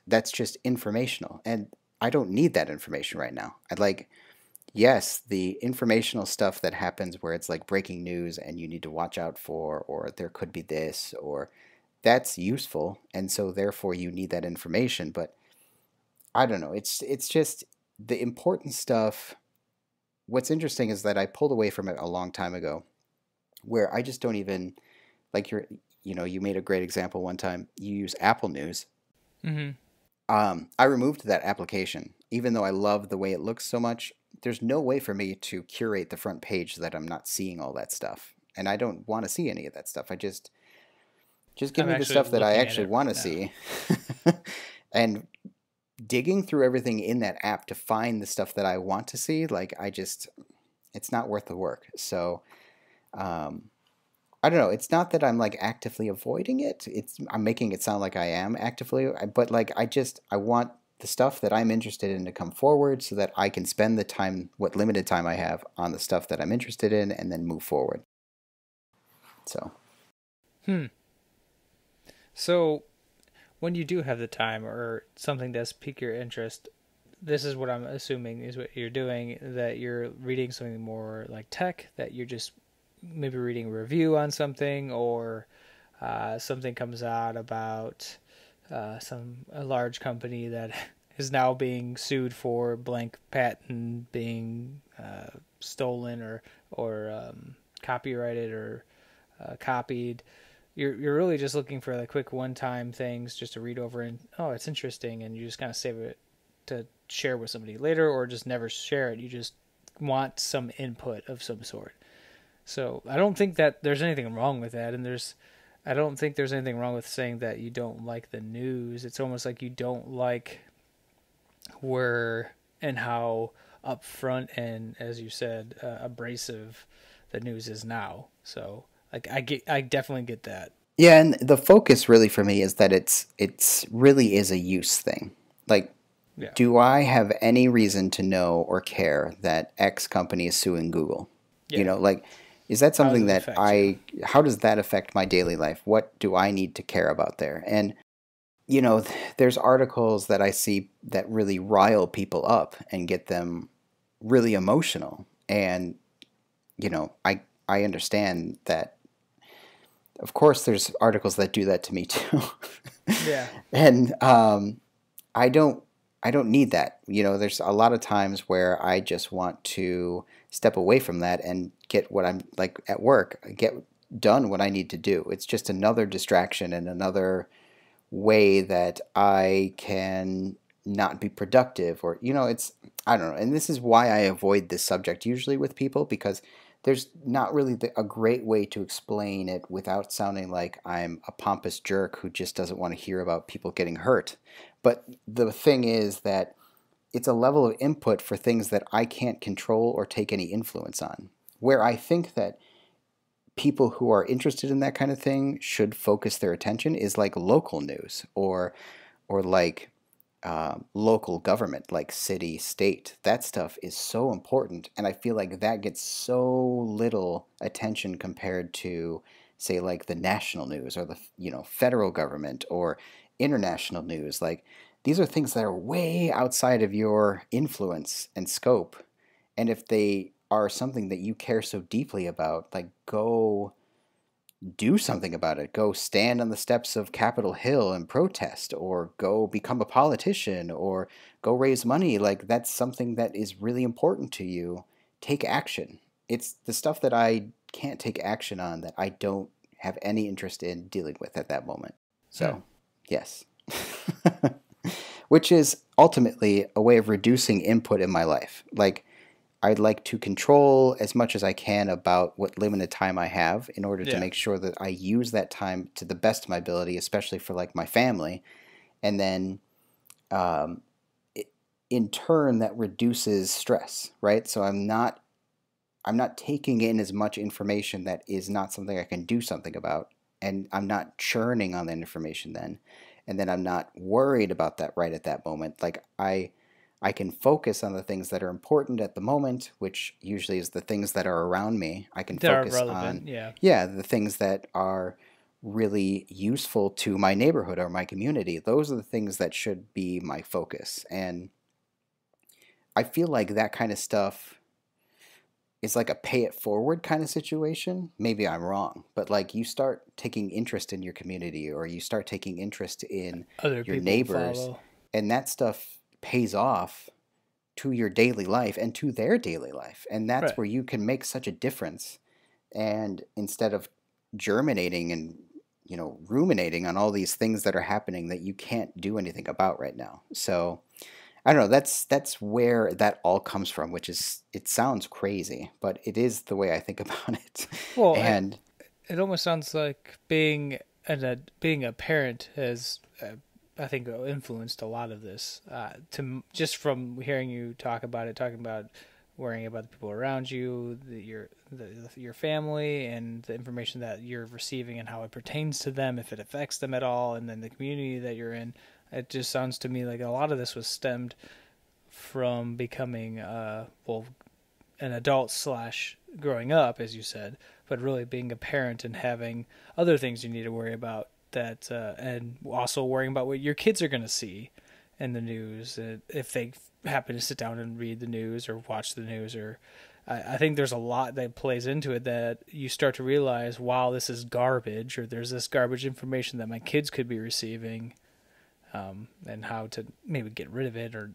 Speaker 2: That's just informational. And I don't need that information right now. I'd like, yes, the informational stuff that happens where it's like breaking news and you need to watch out for, or there could be this, or that's useful, and so therefore you need that information. But I don't know. It's just the important stuff. What's interesting is that I pulled away from it a long time ago, where I just don't even like you made a great example one time. You use Apple News.
Speaker 1: Mm-hmm.
Speaker 2: I removed that application, even though I love the way it looks so much. There's no way for me to curate the front page so that I'm not seeing all that stuff, and I don't want to see any of that stuff. I just give
Speaker 1: I'm
Speaker 2: me the
Speaker 1: actually
Speaker 2: stuff that I
Speaker 1: looking at
Speaker 2: actually
Speaker 1: it
Speaker 2: want
Speaker 1: right
Speaker 2: to
Speaker 1: now.
Speaker 2: see. And digging through everything in that app to find the stuff that I want to see, like it's not worth the work. So, um, I don't know. It's not that I'm like actively avoiding it. I'm making it sound like I am actively, but like I want the stuff that I'm interested in to come forward so that I can spend the time, what limited time I have, on the stuff that I'm interested in, and then move forward. So,
Speaker 1: Hmm. So when you do have the time or something does pique your interest, this is what I'm assuming is what you're doing, that you're reading something more like tech, that you're just maybe reading a review on something, or something comes out about a large company that is now being sued for blank patent being stolen or copyrighted or copied. You're really just looking for the quick one time things just to read over and oh, it's interesting, and you just kind of save it to share with somebody later, or just never share it. You just want some input of some sort. So I don't think that there's anything wrong with that, and I don't think there's anything wrong with saying that you don't like the news. It's almost like you don't like where and how upfront and, as you said, abrasive the news is now. So like I definitely get that.
Speaker 2: yeah, and the focus really for me is that it's really is a use thing. Like,
Speaker 1: Yeah.
Speaker 2: do I have any reason to know or care that X company is suing Google?
Speaker 1: Yeah.
Speaker 2: Like, is that
Speaker 1: How does
Speaker 2: something
Speaker 1: it
Speaker 2: that
Speaker 1: affect you?
Speaker 2: how does that affect my daily life? What do I need to care about there? And, there's articles that I see that really rile people up and get them really emotional. And, I understand that. Of course, there's articles that do that to me too,
Speaker 1: Yeah.
Speaker 2: and I don't I don't need that. There's a lot of times where I just want to step away from that and get what I'm like at work, get done what I need to do. It's just another distraction and another way that I can not be productive, or it's I don't know. And this is why I avoid this subject usually with people, because there's not really a great way to explain it without sounding like I'm a pompous jerk who just doesn't want to hear about people getting hurt. But the thing is that it's a level of input for things that I can't control or take any influence on. Where I think that people who are interested in that kind of thing should focus their attention is like local news, or like local government, like city, state. That stuff is so important, and I feel like that gets so little attention compared to, say, like the national news or the federal government or international news. Like these are things that are way outside of your influence and scope, and if they are something that you care so deeply about, like go do something about it. Go stand on the steps of Capitol Hill and protest, or go become a politician, or go raise money. Like that's something that is really important to you. Take action. It's the stuff that I can't take action on that I don't have any interest in dealing with at that moment.
Speaker 1: Hmm.
Speaker 2: So, yes. Which is ultimately a way of reducing input in my life. Like, I'd like to control as much as I can about what limited time I have in order to
Speaker 1: Yeah.
Speaker 2: make sure that I use that time to the best of my ability, especially for like my family. And then um, in turn, that reduces stress, right? So I'm not taking in as much information that is not something I can do something about, and I'm not churning on that information then, and then I'm not worried about that right at that moment. Like I can focus on the things that are important at the moment, which usually is the things that are around me. I can
Speaker 1: That are
Speaker 2: focus on,
Speaker 1: relevant. Yeah.
Speaker 2: yeah, the things that are really useful to my neighborhood or my community. Those are the things that should be my focus. And I feel like that kind of stuff is like a pay it forward kind of situation. Maybe I'm wrong, but like you start taking interest in your community, or you start taking interest in
Speaker 1: Other
Speaker 2: your
Speaker 1: people
Speaker 2: neighbors,
Speaker 1: follow.
Speaker 2: and that stuff pays off to your daily life and to their daily life. And that's
Speaker 1: Right.
Speaker 2: where you can make such a difference. And instead of germinating and ruminating on all these things that are happening that you can't do anything about right now. So I don't know. That's where that all comes from, which is, it sounds crazy, but it is the way I think about it.
Speaker 1: Well,
Speaker 2: And
Speaker 1: it almost sounds like being a parent has, I think, influenced a lot of this. Just from hearing you talk about it, talking about worrying about the people around you, your family, and the information that you're receiving and how it pertains to them, if it affects them at all, and then the community that you're in. It just sounds to me like a lot of this was stemmed from becoming, an adult slash growing up, as you said, but really being a parent and having other things you need to worry about, that and also worrying about what your kids are going to see in the news, if they happen to sit down and read the news or watch the news. Or I think there's a lot that plays into it, that you start to realize, wow, this is garbage, or there's this garbage information that my kids could be receiving, and how to maybe get rid of it or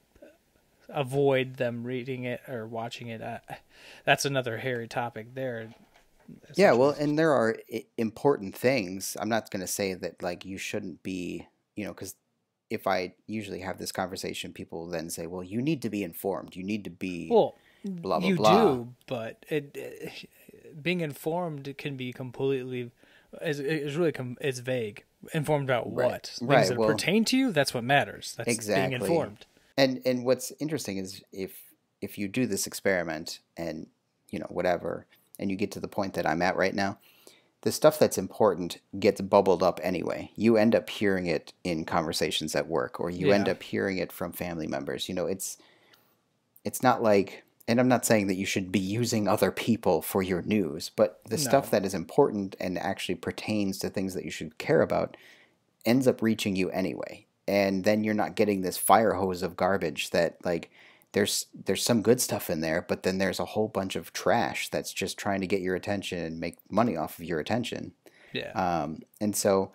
Speaker 1: avoid them reading it or watching it. That's another hairy topic there.
Speaker 2: yeah, well, and there are important things. I'm not going to say that like you shouldn't be, because if I usually have this conversation, people then say, well, you need to be informed. You need to be
Speaker 1: Well,
Speaker 2: blah, blah,
Speaker 1: you
Speaker 2: blah.
Speaker 1: do, but being informed can be completely is really it's vague. Informed about
Speaker 2: Right.
Speaker 1: what? Things
Speaker 2: Right.
Speaker 1: that
Speaker 2: Well,
Speaker 1: pertain to you. That's what matters. That's being
Speaker 2: exactly.
Speaker 1: informed.
Speaker 2: And what's interesting is if you do this experiment and whatever, and you get to the point that I'm at right now, the stuff that's important gets bubbled up anyway. You end up hearing it in conversations at work, or you end
Speaker 1: Yeah.
Speaker 2: up hearing it from family members. It's not like, and I'm not saying that you should be using other people for your news, but the stuff
Speaker 1: No.
Speaker 2: that is important and actually pertains to things that you should care about ends up reaching you anyway. And then you're not getting this fire hose of garbage that like there's some good stuff in there, but then there's a whole bunch of trash that's just trying to get your attention and make money off of your attention.
Speaker 1: Yeah.
Speaker 2: And so,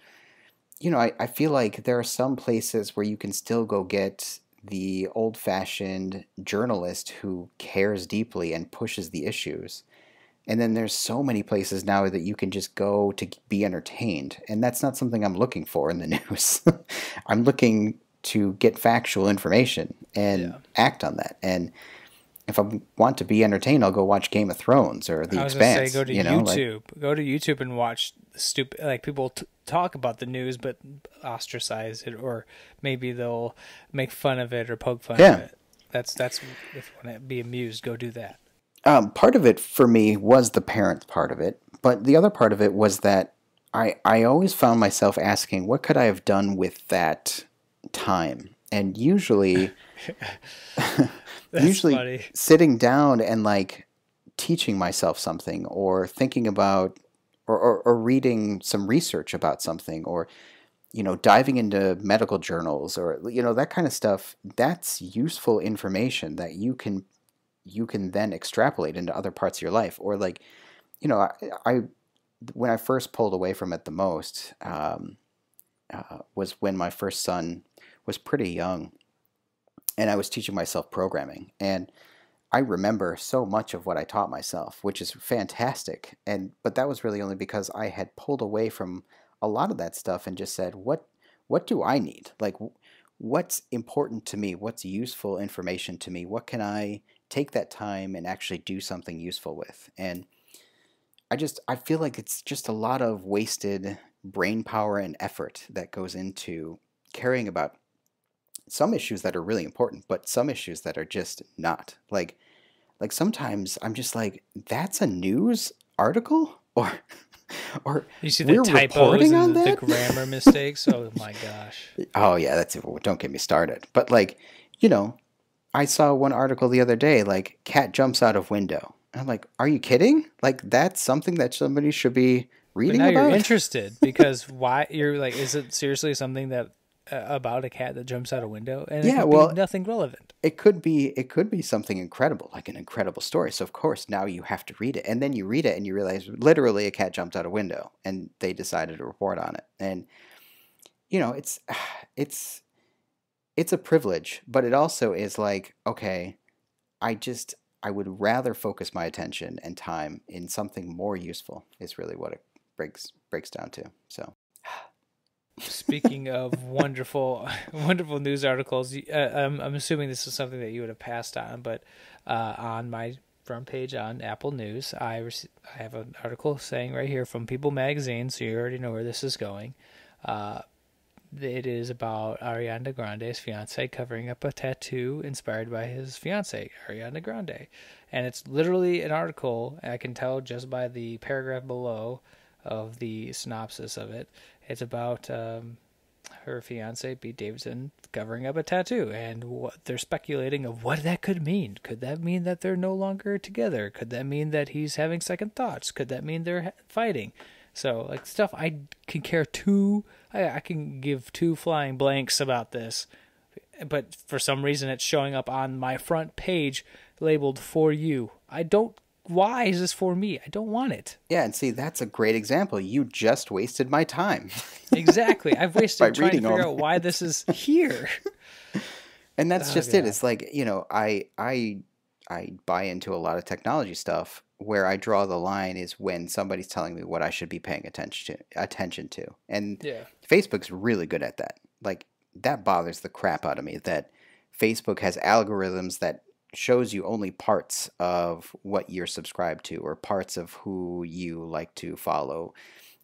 Speaker 2: I feel like there are some places where you can still go get the old-fashioned journalist who cares deeply and pushes the issues. And then there's so many places now that you can just go to be entertained. And that's not something I'm looking for in the news. I'm looking to get factual information and act on that. And if I want to be entertained, I'll go watch Game of Thrones or The Expanse.
Speaker 1: I was gonna say, go to YouTube. Go to YouTube and watch stupid, like, people talk about the news but ostracize it, or maybe they'll make fun of it or poke fun of it. That's if you want to be amused, go do that.
Speaker 2: Part of it for me was the parent part of it, but the other part of it was that I always found myself asking, what could I have done with that time? And usually
Speaker 1: funny.
Speaker 2: Sitting down and like teaching myself something, or thinking about or reading some research about something, or diving into medical journals, or that kind of stuff. That's useful information that you can then extrapolate into other parts of your life. Or like, I when I first pulled away from it the most was when my first son was pretty young, and I was teaching myself programming. And I remember so much of what I taught myself, which is fantastic. But that was really only because I had pulled away from a lot of that stuff and just said, what do I need? Like, what's important to me? What's useful information to me? What can I take that time and actually do something useful with? And I feel like it's just a lot of wasted brain power and effort that goes into caring about some issues that are really important, but some issues that are just not. Like sometimes I'm just like, that's a news article? Or
Speaker 1: you see the typos and the grammar mistakes? Oh my gosh.
Speaker 2: Oh yeah, don't get me started. But like, I saw one article the other day, like, cat jumps out of window. And I'm like, are you kidding? Like, that's something that somebody should be reading about?
Speaker 1: But now you're interested, because why? You're like, is it seriously something that about a cat that jumps out a window? And it could be nothing relevant.
Speaker 2: It could be something incredible, like an incredible story. So of course now you have to read it, and then you read it and you realize literally a cat jumped out a window, and they decided to report on it. And it's a privilege, but it also is like, okay, I would rather focus my attention and time in something more useful, is really what it breaks down to. So
Speaker 1: speaking of wonderful news articles, I'm assuming this is something that you would have passed on, but on my front page on Apple News, I have an article saying right here from People Magazine, so you already know where this is going. It is about Ariana Grande's fiance covering up a tattoo inspired by his fiance, Ariana Grande. And it's literally an article, I can tell just by the paragraph below of the synopsis of it. It's about her fiance, Pete Davidson, covering up a tattoo, and what they're speculating of what that could mean. Could that mean that they're no longer together? Could that mean that he's having second thoughts? Could that mean they're fighting? So, like, stuff I can care I can give two flying blanks about this, but for some reason it's showing up on my front page labeled "For You." Why is this for me? I don't want it.
Speaker 2: Yeah, and see, that's a great example. You just wasted my time.
Speaker 1: Exactly. I've wasted trying to figure out why this is here.
Speaker 2: And that's just it. It's like, I buy into a lot of technology stuff. Where I draw the line is when somebody's telling me what I should be paying attention to. And Facebook's really good at that. Like, that bothers the crap out of me, that Facebook has algorithms that shows you only parts of what you're subscribed to, or parts of who you like to follow.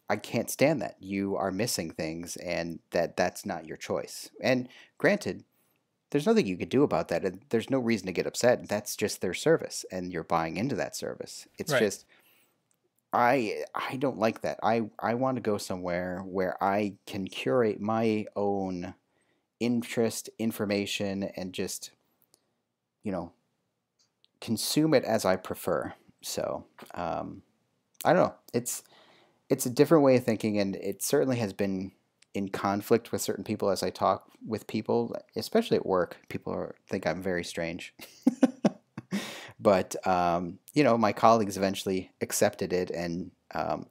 Speaker 2: I can't stand that. You are missing things, and that's not your choice. And granted, there's nothing you could do about that. And there's no reason to get upset. That's just their service, and you're buying into that service. It's just, I don't like that. I want to go somewhere where I can curate my own interest, information, and just, consume it as I prefer. So, I don't know. It's a different way of thinking, and it certainly has been in conflict with certain people as I talk with people, especially at work. Think I'm very strange. But, my colleagues eventually accepted it and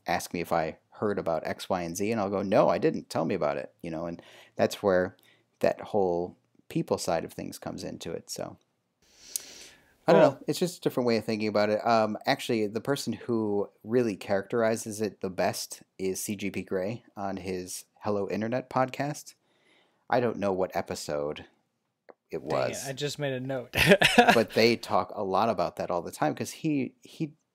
Speaker 2: asked me if I heard about X, Y, and Z. And I'll go, no, I didn't. Tell me about it. And that's where that whole people side of things comes into it. So I don't know. It's just a different way of thinking about it. Actually, the person who really characterizes it the best is CGP Grey on his Hello Internet podcast. I don't know what episode it was.
Speaker 1: Dang it, I just made a note.
Speaker 2: But they talk a lot about that all the time because he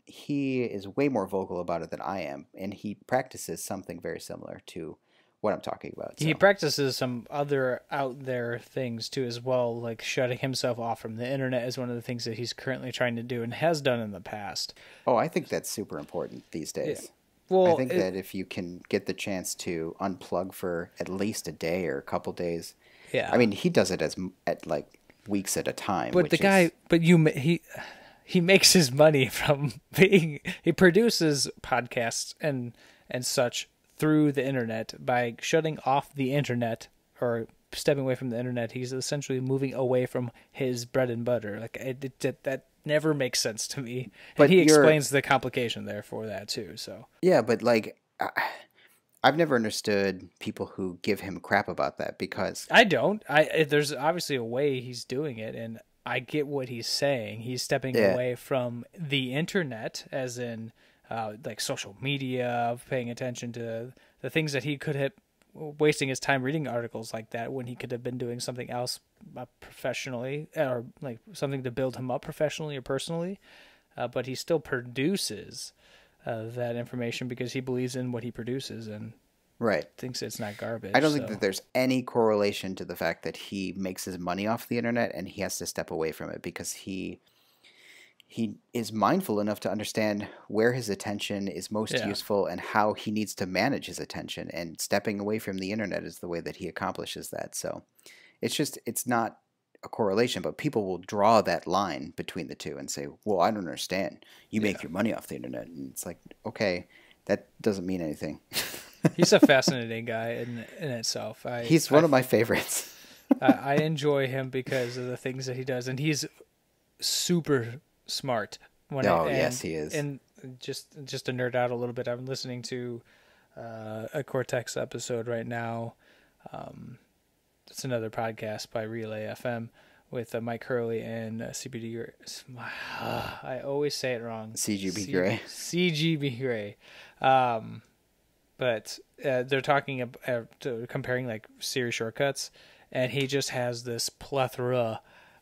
Speaker 2: is way more vocal about it than I am, and he practices something very similar to what I'm talking about. So.
Speaker 1: He practices some other out there things too as well, like shutting himself off from the internet is one of the things that he's currently trying to do and has done in the past.
Speaker 2: Oh, I think that's super important these days.
Speaker 1: Yeah. Well,
Speaker 2: I think that if you can get the chance to unplug for at least a day or a couple days.
Speaker 1: Yeah.
Speaker 2: I mean, he does it at like weeks at a time.
Speaker 1: But he makes his money from he produces podcasts and such through the internet. By shutting off the internet or stepping away from the internet, he's essentially moving away from his bread and butter. Like that never makes sense to me. But he explains the complication there for that too. So
Speaker 2: yeah, but like I've never understood people who give him crap about that because
Speaker 1: I don't. There's obviously a way he's doing it, and I get what he's saying. He's stepping away from the internet, as in like social media, paying attention to the things that he could have, wasting his time reading articles like that when he could have been doing something else professionally, or like something to build him up professionally or personally. But he still produces that information because he believes in what he produces and thinks it's not garbage.
Speaker 2: I don't think that there's any correlation to the fact that he makes his money off the internet and he has to step away from it because he is mindful enough to understand where his attention is most useful and how he needs to manage his attention, and stepping away from the internet is the way that he accomplishes that. So it's not a correlation, but people will draw that line between the two and say, well, I don't understand. You make your money off the internet. And it's like, okay, that doesn't mean anything.
Speaker 1: He's a fascinating guy in itself.
Speaker 2: He's one of my favorites.
Speaker 1: I enjoy him because of the things that he does, and he's super smart.
Speaker 2: Yes, he is.
Speaker 1: And just to nerd out a little bit, I'm listening to a Cortex episode right now. It's another podcast by Relay FM with Mike Hurley and CBD. I always say it wrong.
Speaker 2: CGB Grey.
Speaker 1: CGB Grey. But they're talking about comparing like Siri shortcuts, and he just has this plethora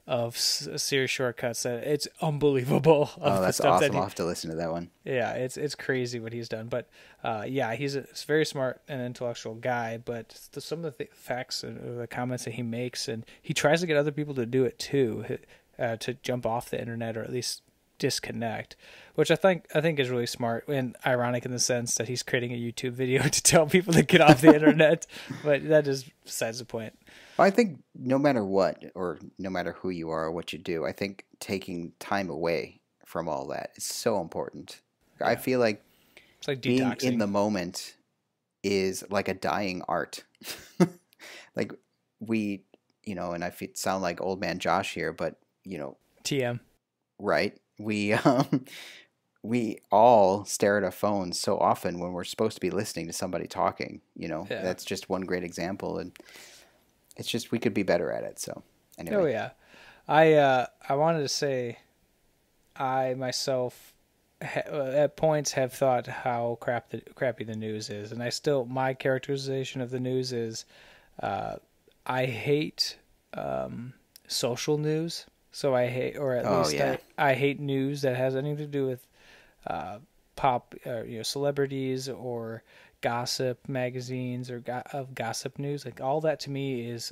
Speaker 1: of Siri shortcuts that it's unbelievable.
Speaker 2: Oh, that's awesome! I'll have to listen to that one.
Speaker 1: Yeah, it's crazy what he's done. But he's a very smart and intellectual guy. But some of the facts and the comments that he makes, and he tries to get other people to do it too, to jump off the internet or at least disconnect, which I think is really smart and ironic in the sense that he's creating a YouTube video to tell people to get off the internet. But that is besides the point.
Speaker 2: I think no matter what, or no matter who you are or what you do, I think taking time away from all that is so important. Yeah. I feel like
Speaker 1: it's like
Speaker 2: being
Speaker 1: detoxing.
Speaker 2: in the moment is like a dying art. Like we, and I sound like old man Josh here, but
Speaker 1: TM.
Speaker 2: Right. We all stare at our phones so often when we're supposed to be listening to somebody talking, That's just one great example, and it's just we could be better at it. So anyway.
Speaker 1: Oh yeah, I wanted to say, I myself at points have thought how crappy the news is, and my characterization of the news is, I hate social news. So I hate, or at least I hate news that has anything to do with pop, celebrities or gossip magazines or of gossip news. Like all that to me is,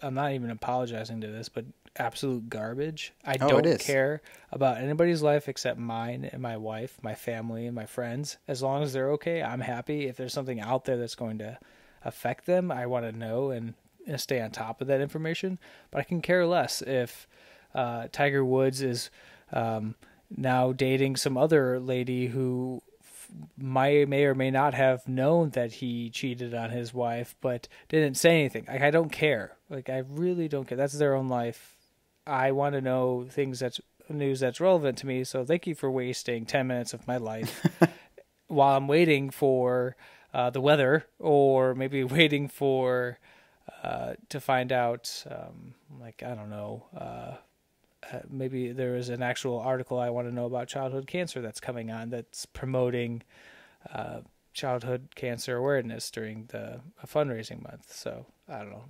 Speaker 1: I'm not even apologizing to this, but absolute garbage. I don't care about anybody's life except mine and my wife, my family, and my friends. As long as they're okay, I'm happy. If there's something out there that's going to affect them, I want to know and stay on top of that information. But I can care less if Tiger Woods is now dating some other lady who may or may not have known that he cheated on his wife, but didn't say anything. Like, I don't care. Like, I really don't care. That's their own life. I want to know news that's relevant to me. So thank you for wasting 10 minutes of my life while I'm waiting for the weather, or maybe waiting for to find out, like, I don't know, maybe there is an actual article I want to know about childhood cancer that's coming on, that's promoting childhood cancer awareness during the fundraising month. So I don't know.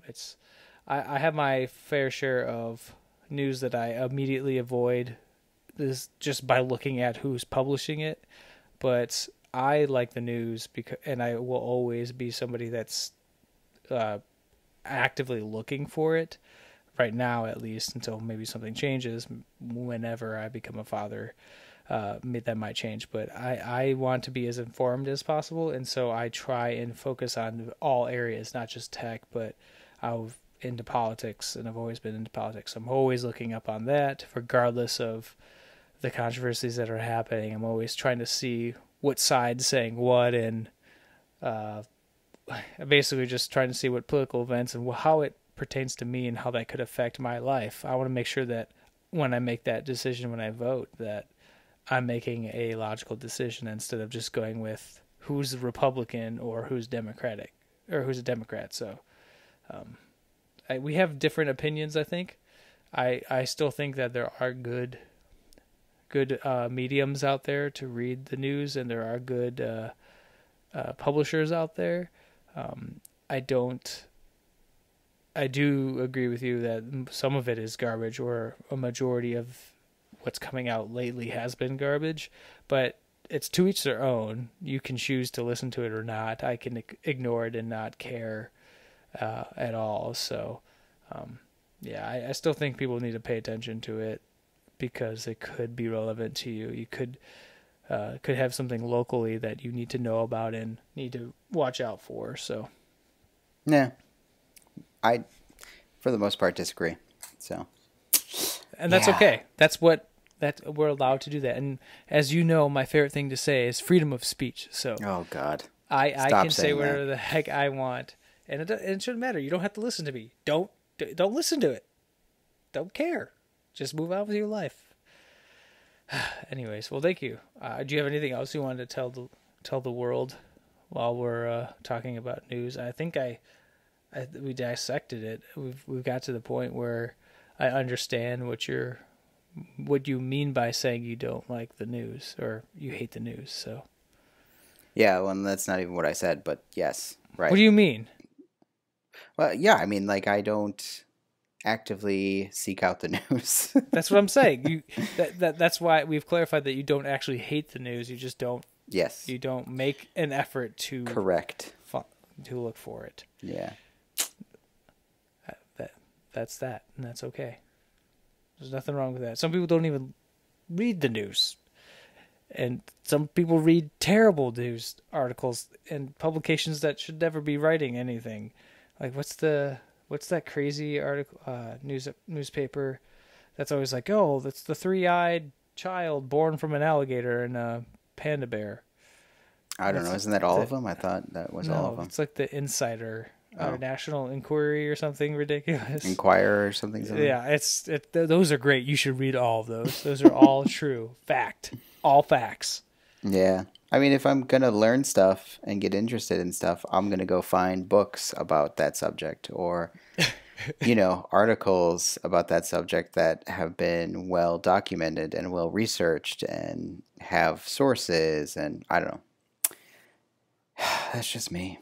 Speaker 1: I have my fair share of news that I immediately avoid this just by looking at who's publishing it. But I like the news and I will always be somebody that's actively looking for it. Right now, at least, until maybe something changes. Whenever I become a father, that might change. But I want to be as informed as possible, and so I try and focus on all areas, not just tech, but I'm into politics, and I've always been into politics. I'm always looking up on that, regardless of the controversies that are happening. I'm always trying to see what side's saying what, and basically just trying to see what political events and how it pertains to me and how that could affect my life. I want to make sure that when I make that decision, when I vote, that I'm making a logical decision instead of just going with who's Republican or who's Democratic or who's a Democrat. So we have different opinions, I think. I still think that there are good mediums out there to read the news, and there are good publishers out there. I do agree with you that some of it is garbage, or a majority of what's coming out lately has been garbage, but it's to each their own. You can choose to listen to it or not. I can ignore it and not care at all. So, yeah, I still think people need to pay attention to it because it could be relevant to you. You could have something locally that you need to know about and need to watch out for. So,
Speaker 2: yeah. I, for the most part, disagree. So,
Speaker 1: and that's okay. That we're allowed to do that. And as you know, my favorite thing to say is freedom of speech. So,
Speaker 2: oh God,
Speaker 1: I can say whatever the heck I want, and it shouldn't matter. You don't have to listen to me. Don't listen to it. Don't care. Just move on with your life. Anyways, well, thank you. Do you have anything else you wanted to tell the world while we're talking about news? I think we dissected it. We've got to the point where I understand what you mean by saying you don't like the news or you hate the news. So
Speaker 2: yeah, well, that's not even what I said, but yes, right.
Speaker 1: What do you mean?
Speaker 2: Well, yeah, I mean, like, I don't actively seek out the news.
Speaker 1: That's what I'm saying. That's why we've clarified that you don't actually hate the news. You just don't.
Speaker 2: Yes.
Speaker 1: You don't make an effort to
Speaker 2: correct
Speaker 1: to look for it.
Speaker 2: Yeah.
Speaker 1: That's that, and that's okay. There's nothing wrong with that. Some people don't even read the news, and some people read terrible news articles and publications that should never be writing anything. Like, what's that crazy article newspaper that's always like, oh, that's the 3-eyed child born from an alligator and a panda bear.
Speaker 2: I don't know. Isn't that all of them? I thought that was all of them.
Speaker 1: It's like the Insider. Or National Inquiry or something ridiculous.
Speaker 2: Inquirer or something.
Speaker 1: Yeah, those are great. You should read all of those. Those are all true. Fact. All facts.
Speaker 2: Yeah. I mean, if I'm going to learn stuff and get interested in stuff, I'm going to go find books about that subject or, articles about that subject that have been well documented and well researched and have sources, and I don't know. That's just me.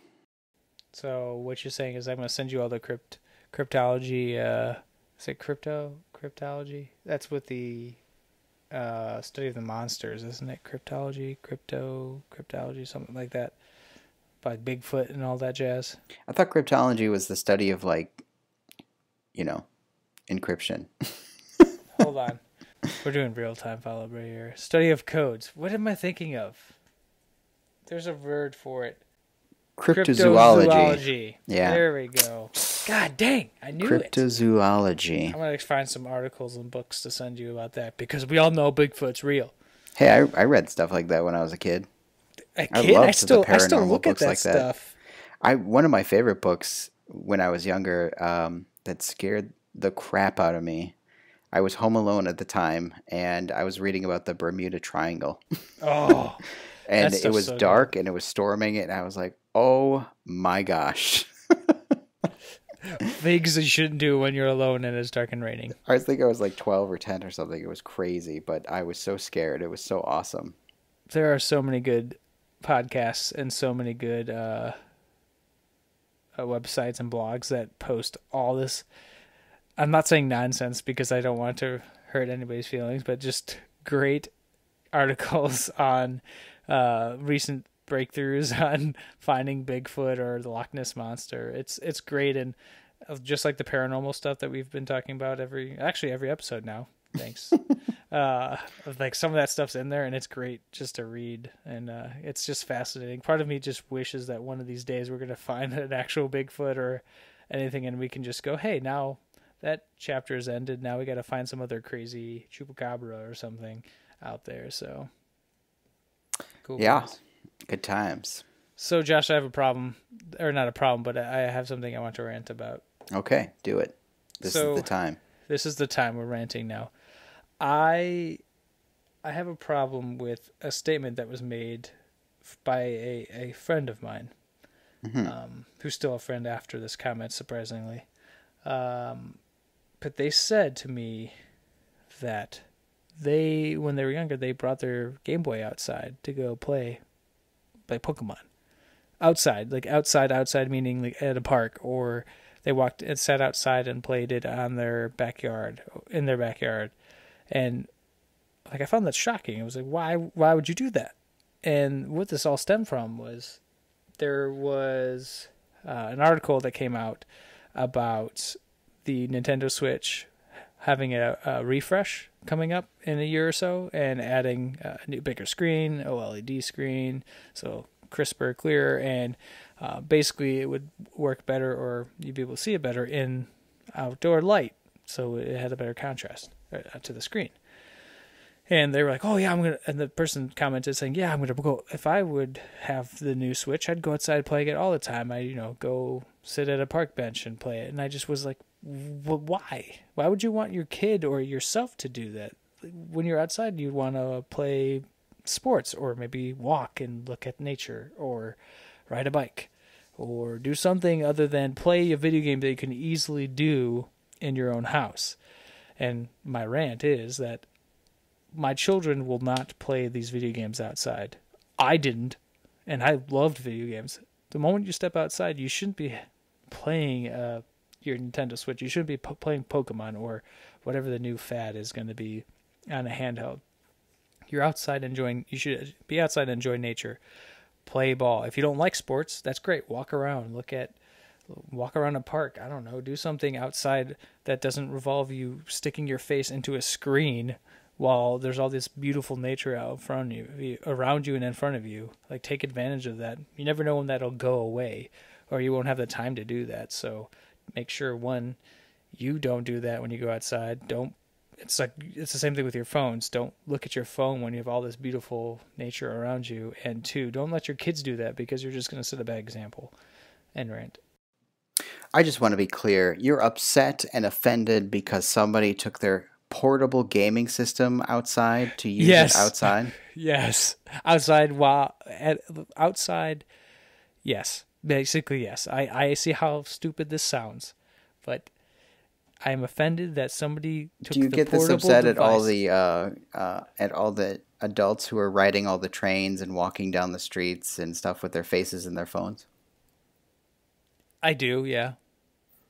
Speaker 1: So what you're saying is I'm going to send you all the cryptology. Is it cryptology? That's with the study of the monsters, isn't it? Cryptology, something like that. By Bigfoot and all that jazz.
Speaker 2: I thought cryptology was the study of, like, encryption.
Speaker 1: Hold on. We're doing real-time follow-up right here. Study of codes. What am I thinking of? There's a word for it.
Speaker 2: Cryptozoology. Yeah.
Speaker 1: There we go. God dang, I knew it.
Speaker 2: Cryptozoology.
Speaker 1: I'm going to find some articles and books to send you about that because we all know Bigfoot's real.
Speaker 2: Hey, I read stuff like that when I was a kid.
Speaker 1: A
Speaker 2: I
Speaker 1: kid,
Speaker 2: loved the
Speaker 1: I still
Speaker 2: paranormal
Speaker 1: look at
Speaker 2: books
Speaker 1: that
Speaker 2: like that.
Speaker 1: stuff.
Speaker 2: One of my favorite books when I was younger, that scared the crap out of me. I was home alone at the time, and I was reading about the Bermuda Triangle.
Speaker 1: Oh,
Speaker 2: And
Speaker 1: that
Speaker 2: it
Speaker 1: stuff's
Speaker 2: was
Speaker 1: so good.
Speaker 2: dark and it was storming, and I was like, "Oh my gosh!"
Speaker 1: Things you shouldn't do when you're alone and it's dark and raining.
Speaker 2: I think I was like 12 or 10 or something. It was crazy, but I was so scared. It was so awesome.
Speaker 1: There are so many good podcasts and so many good websites and blogs that post all this. I'm not saying nonsense because I don't want to hurt anybody's feelings, but just great articles on recent breakthroughs on finding Bigfoot or the Loch Ness monster. It's great, and just like the paranormal stuff that we've been talking about every episode now. Thanks. Like some of that stuff's in there, and it's great just to read, and it's just fascinating. Part of me just wishes that one of these days we're gonna find an actual Bigfoot or anything, and we can just go, hey, now that chapter is ended. Now we got to find some other crazy chupacabra or something out there. So cool.
Speaker 2: Yeah,
Speaker 1: Guys.
Speaker 2: good times.
Speaker 1: So Josh, I have a problem, or not a problem, but I have something I want to rant about.
Speaker 2: Okay, do it. This is the time.
Speaker 1: This is the time we're ranting now. I have a problem with a statement that was made by a friend of mine, who's still a friend after this comment, surprisingly. But they said to me that when they were younger, they brought their Game Boy outside to go play Pokemon. Outside, like outside meaning like at a park, or they walked and sat outside and played it in their backyard. And like I found that shocking. It was like, why would you do that? And what this all stemmed from was there was an article that came out about the Nintendo Switch having a refresh coming up in a year or so, and adding a new bigger screen, OLED screen, so crisper, clearer, and basically it would work better, or you'd be able to see it better in outdoor light, so it had a better contrast to the screen. And they were like, "Oh yeah, I'm gonna." And the person commented saying, "Yeah, I'm gonna go. If I would have the new Switch, I'd go outside playing it all the time. I, go sit at a park bench and play it." And I just was like, "Why? Why would you want your kid or yourself to do that? When you're outside, you want to play sports, or maybe walk and look at nature, or ride a bike, or do something other than play a video game that you can easily do in your own house." And my rant is that my children will not play these video games outside. I didn't, and I loved video games. The moment you step outside, you shouldn't be playing your Nintendo Switch. You shouldn't be playing Pokemon or whatever the new fad is going to be on a handheld. You're outside enjoying. You should be outside and enjoy nature. Play ball. If you don't like sports, that's great. Walk around. Walk around a park. I don't know. Do something outside that doesn't revolve you sticking your face into a screen while there's all this beautiful nature out in front of you, around you and in front of you. Like, take advantage of that. You never know when that'll go away, or you won't have the time to do that. So make sure, one, you don't do that when you go outside. It's the same thing with your phones. Don't look at your phone when you have all this beautiful nature around you. And two, don't let your kids do that, because you're just going to set a bad example. And rant.
Speaker 2: I just want to be clear. You're upset and offended because somebody took their portable gaming system outside to use it outside?
Speaker 1: Yes. Outside, yes. Basically, yes. I see how stupid this sounds, but I'm offended that somebody took
Speaker 2: Do you
Speaker 1: the
Speaker 2: get this
Speaker 1: portable
Speaker 2: upset
Speaker 1: device.
Speaker 2: at all the adults who are riding all the trains and walking down the streets and stuff with their faces in their phones?
Speaker 1: I do, yeah.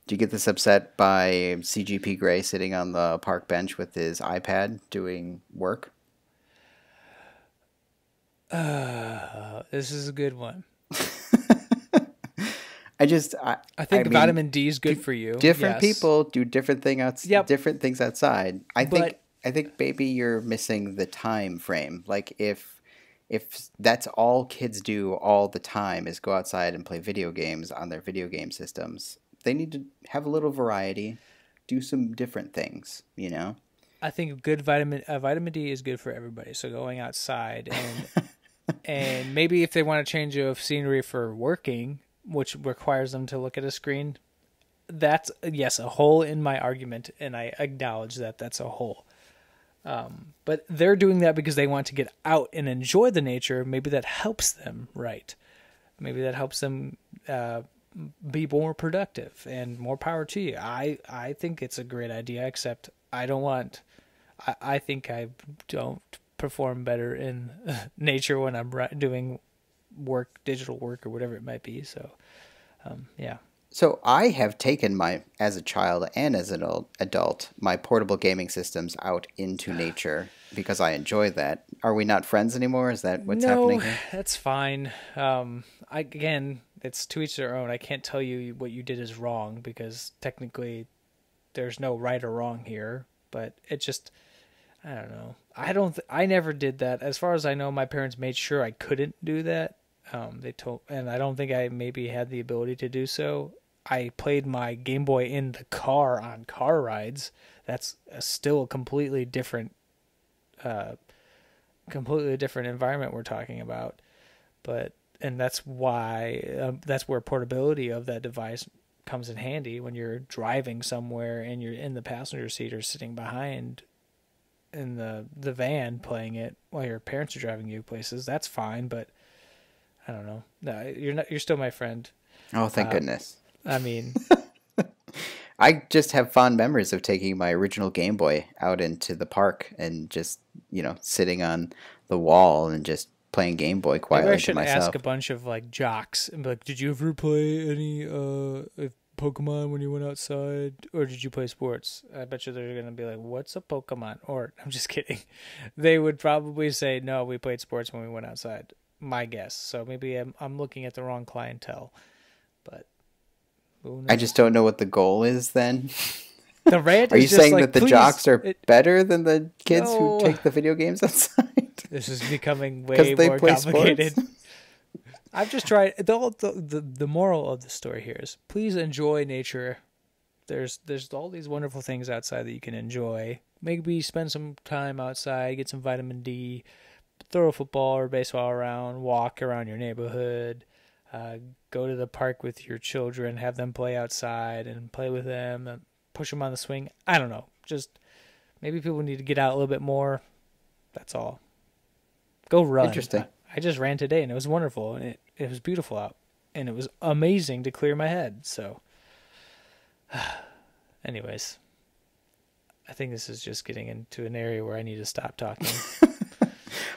Speaker 2: Do you get this upset by CGP Grey sitting on the park bench with his iPad doing work?
Speaker 1: This is a good one.
Speaker 2: I
Speaker 1: think
Speaker 2: mean,
Speaker 1: vitamin D is good for you.
Speaker 2: Different
Speaker 1: yes.
Speaker 2: people do different different things outside. I think maybe you're missing the time frame. Like if that's all kids do all the time is go outside and play video games on their video game systems, they need to have a little variety, do some different things, I
Speaker 1: think good vitamin D is good for everybody. So going outside And maybe if they want to change of scenery for working, which requires them to look at a screen, that's, yes, a hole in my argument, and I acknowledge that that's a hole. But they're doing that because they want to get out and enjoy the nature. Maybe that helps them, right? Maybe that helps them be more productive, and more power to you. I think it's a great idea, except I think I don't perform better in nature when I'm doing work, digital work, or whatever it might be. So, yeah.
Speaker 2: So I have taken as a child and as an adult, my portable gaming systems out into nature because I enjoy that. Are we not friends anymore? Is that what's happening here?
Speaker 1: No, that's fine. Again, it's to each their own. I can't tell you what you did is wrong because technically there's no right or wrong here, but it just, I don't know. I never did that. As far as I know, my parents made sure I couldn't do that. And I don't think I maybe had the ability to do so. I played my Game Boy in the car on car rides. That's still a completely different environment we're talking about. And that's why, that's where portability of that device comes in handy when you're driving somewhere and you're in the passenger seat or sitting behind in the van playing it while your parents are driving you places. That's fine, but I don't know. No, you're still my friend.
Speaker 2: Oh, thank goodness.
Speaker 1: I mean,
Speaker 2: I just have fond memories of taking my original Game Boy out into the park and just, sitting on the wall and just playing Game Boy quietly to myself.
Speaker 1: Maybe I should ask a bunch of jocks and be like, "Did you ever play any Pokemon when you went outside, or did you play sports?" I bet you they're gonna be like, "What's a Pokemon?" Or I'm just kidding. They would probably say, "No, we played sports when we went outside." My guess. So maybe I'm looking at the wrong clientele, but
Speaker 2: I just don't know what the goal is then.
Speaker 1: The rant
Speaker 2: Are you
Speaker 1: is just
Speaker 2: saying that the jocks are better than the kids
Speaker 1: No.
Speaker 2: who take the video games outside?
Speaker 1: This is becoming way more complicated. I've just tried. The moral of the story here is please enjoy nature. There's all these wonderful things outside that you can enjoy. Maybe spend some time outside, get some vitamin D, throw a football or baseball around, walk around your neighborhood, go to the park with your children, have them play outside and play with them, and push them on the swing. I don't know. Just maybe people need to get out a little bit more. That's all. Go run.
Speaker 2: Interesting.
Speaker 1: I just ran today and it was wonderful, and it was beautiful out, and it was amazing to clear my head. So, anyways, I think this is just getting into an area where I need to stop talking.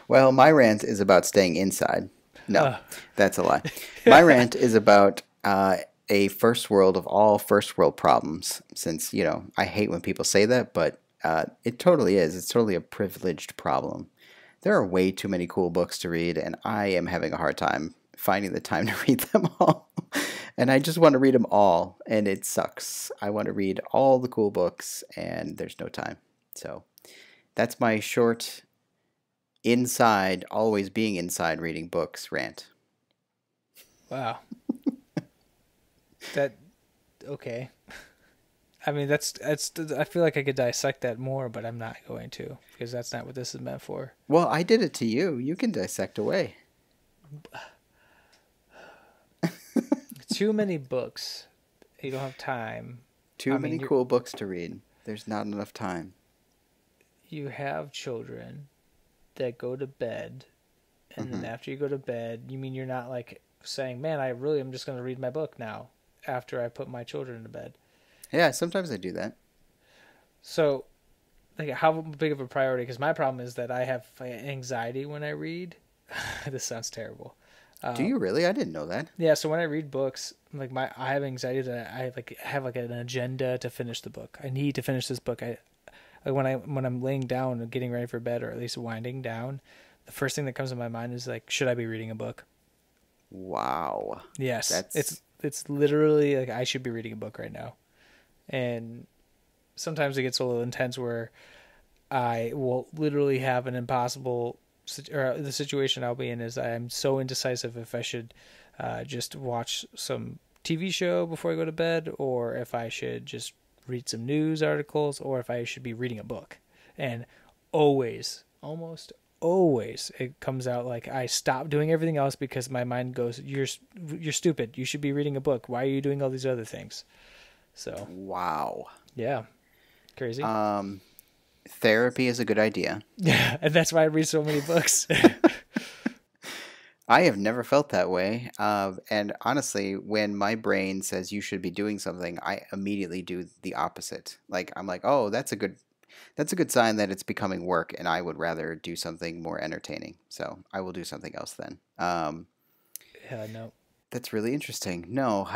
Speaker 2: Well, my rant is about staying inside. No, that's a lie. My rant is about a first world of all first world problems, since, I hate when people say that, but it totally is. It's totally a privileged problem. There are way too many cool books to read, and I am having a hard time finding the time to read them all. And I just want to read them all, and it sucks. I want to read all the cool books, and there's no time. So that's my short inside, always being inside reading books rant.
Speaker 1: Wow. Okay. I mean, I feel like I could dissect that more, but I'm not going to, because that's not what this is meant for.
Speaker 2: Well, I did it to you. You can dissect away.
Speaker 1: Too many books. You don't have time.
Speaker 2: Too many cool books to read. There's not enough time.
Speaker 1: You have children that go to bed, and then after you go to bed, you mean you're not saying, "Man, I really am just going to read my book now after I put my children to bed."
Speaker 2: Yeah, sometimes I do that.
Speaker 1: So, how big of a priority? Because my problem is that I have anxiety when I read. This sounds terrible.
Speaker 2: Do you really? I didn't know that.
Speaker 1: Yeah, so when I read books, I have anxiety that I have an agenda to finish the book. I need to finish this book. When I'm laying down and getting ready for bed, or at least winding down, the first thing that comes to my mind is should I be reading a book?
Speaker 2: Wow.
Speaker 1: Yes, it's literally I should be reading a book right now. And sometimes it gets a little intense where I will literally have an impossible, or the situation I'll be in is I'm so indecisive if I should just watch some TV show before I go to bed, or if I should just read some news articles, or if I should be reading a book. And almost always it comes out like I stop doing everything else because my mind goes, you're stupid. You should be reading a book. Why are you doing all these other things? So
Speaker 2: wow.
Speaker 1: yeah, crazy.
Speaker 2: Therapy is a good idea.
Speaker 1: Yeah, and that's why I read so many books.
Speaker 2: I have never felt that way. And honestly, when my brain says you should be doing something, I immediately do the opposite. Like I'm like, oh, that's a good sign that it's becoming work, and I would rather do something more entertaining. So I will do something else then.
Speaker 1: Yeah, no.
Speaker 2: That's really interesting. No.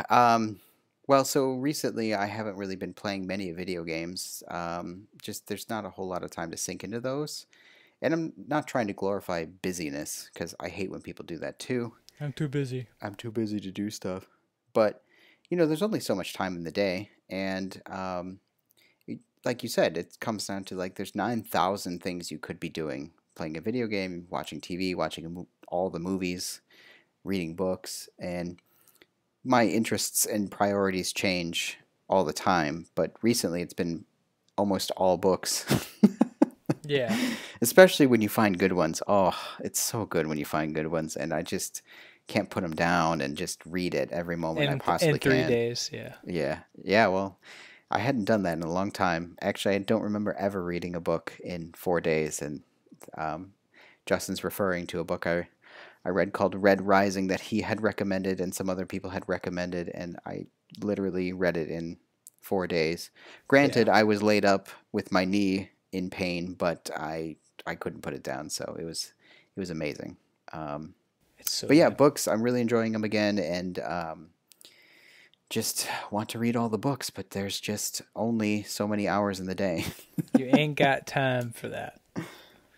Speaker 2: Well, so recently I haven't really been playing many video games. Just there's not a whole lot of time to sink into those. And I'm not trying to glorify busyness because I hate when people do that too.
Speaker 1: I'm too busy.
Speaker 2: I'm too busy to do stuff. But, there's only so much time in the day. And like you said, it comes down to like there's 9,000 things you could be doing: playing a video game, watching TV, watching all the movies, reading books. And my interests and priorities change all the time. But recently it's been almost all books.
Speaker 1: Yeah.
Speaker 2: Especially when you find good ones. Oh, it's so good when you find good ones, and I just can't put them down and just read it every moment I possibly can.
Speaker 1: In 3 days, yeah.
Speaker 2: Yeah. Yeah, well, I hadn't done that in a long time. Actually, I don't remember ever reading a book in 4 days, and Justin's referring to a book I read called Red Rising that he had recommended and some other people had recommended, and I literally read it in 4 days. Granted, I was laid up with my knee in pain, but I couldn't put it down, so it was amazing.
Speaker 1: It's so
Speaker 2: but yeah,
Speaker 1: good.
Speaker 2: books, I'm really enjoying them again, and just want to read all the books, but there's just only so many hours in the day.
Speaker 1: You ain't got time for that.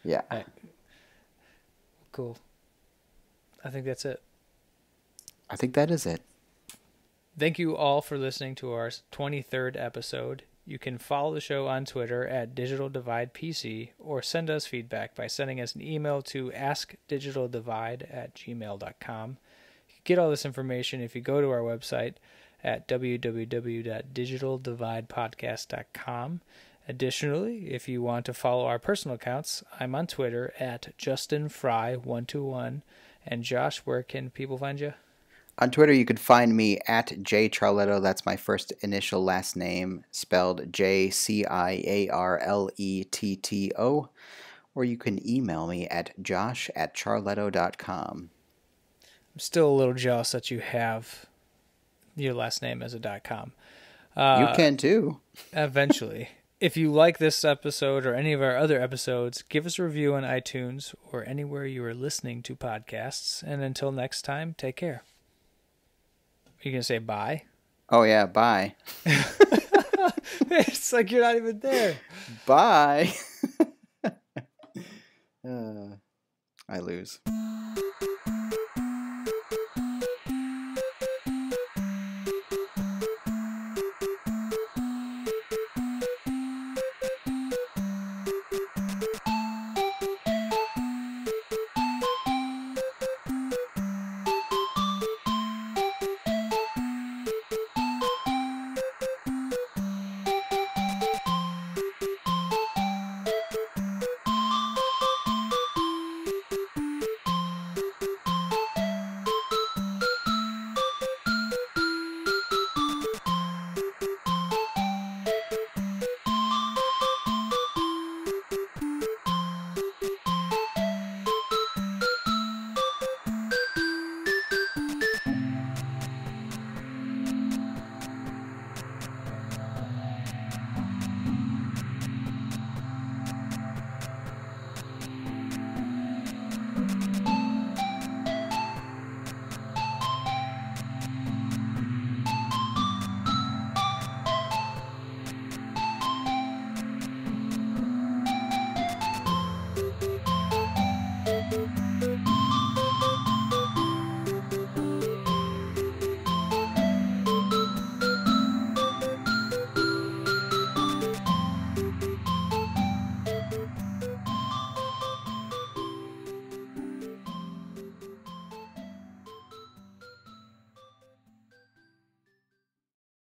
Speaker 2: Yeah.
Speaker 1: Right. Cool. I think that's it.
Speaker 2: I think that is it.
Speaker 1: Thank you all for listening to our 23rd episode. You can follow the show on Twitter at digitaldividepc or send us feedback by sending us an email to askdigitaldivide@gmail.com. You can get all this information if you go to our website at www.digitaldividepodcast.com. Additionally, if you want to follow our personal accounts, I'm on Twitter at justinfry121. And Josh, where can people find you?
Speaker 2: On Twitter, you could find me at jcharletto. That's my first initial last name, spelled JCIARLETTO. Or you can email me at josh@charletto.com.
Speaker 1: I'm still a little jealous that you have your last name as a .com.
Speaker 2: You can too.
Speaker 1: Eventually. If you like this episode or any of our other episodes, give us a review on iTunes or anywhere you are listening to podcasts. And until next time, take care. Are you going to say bye?
Speaker 2: Oh, yeah, bye.
Speaker 1: It's like you're not even there.
Speaker 2: Bye. I lose.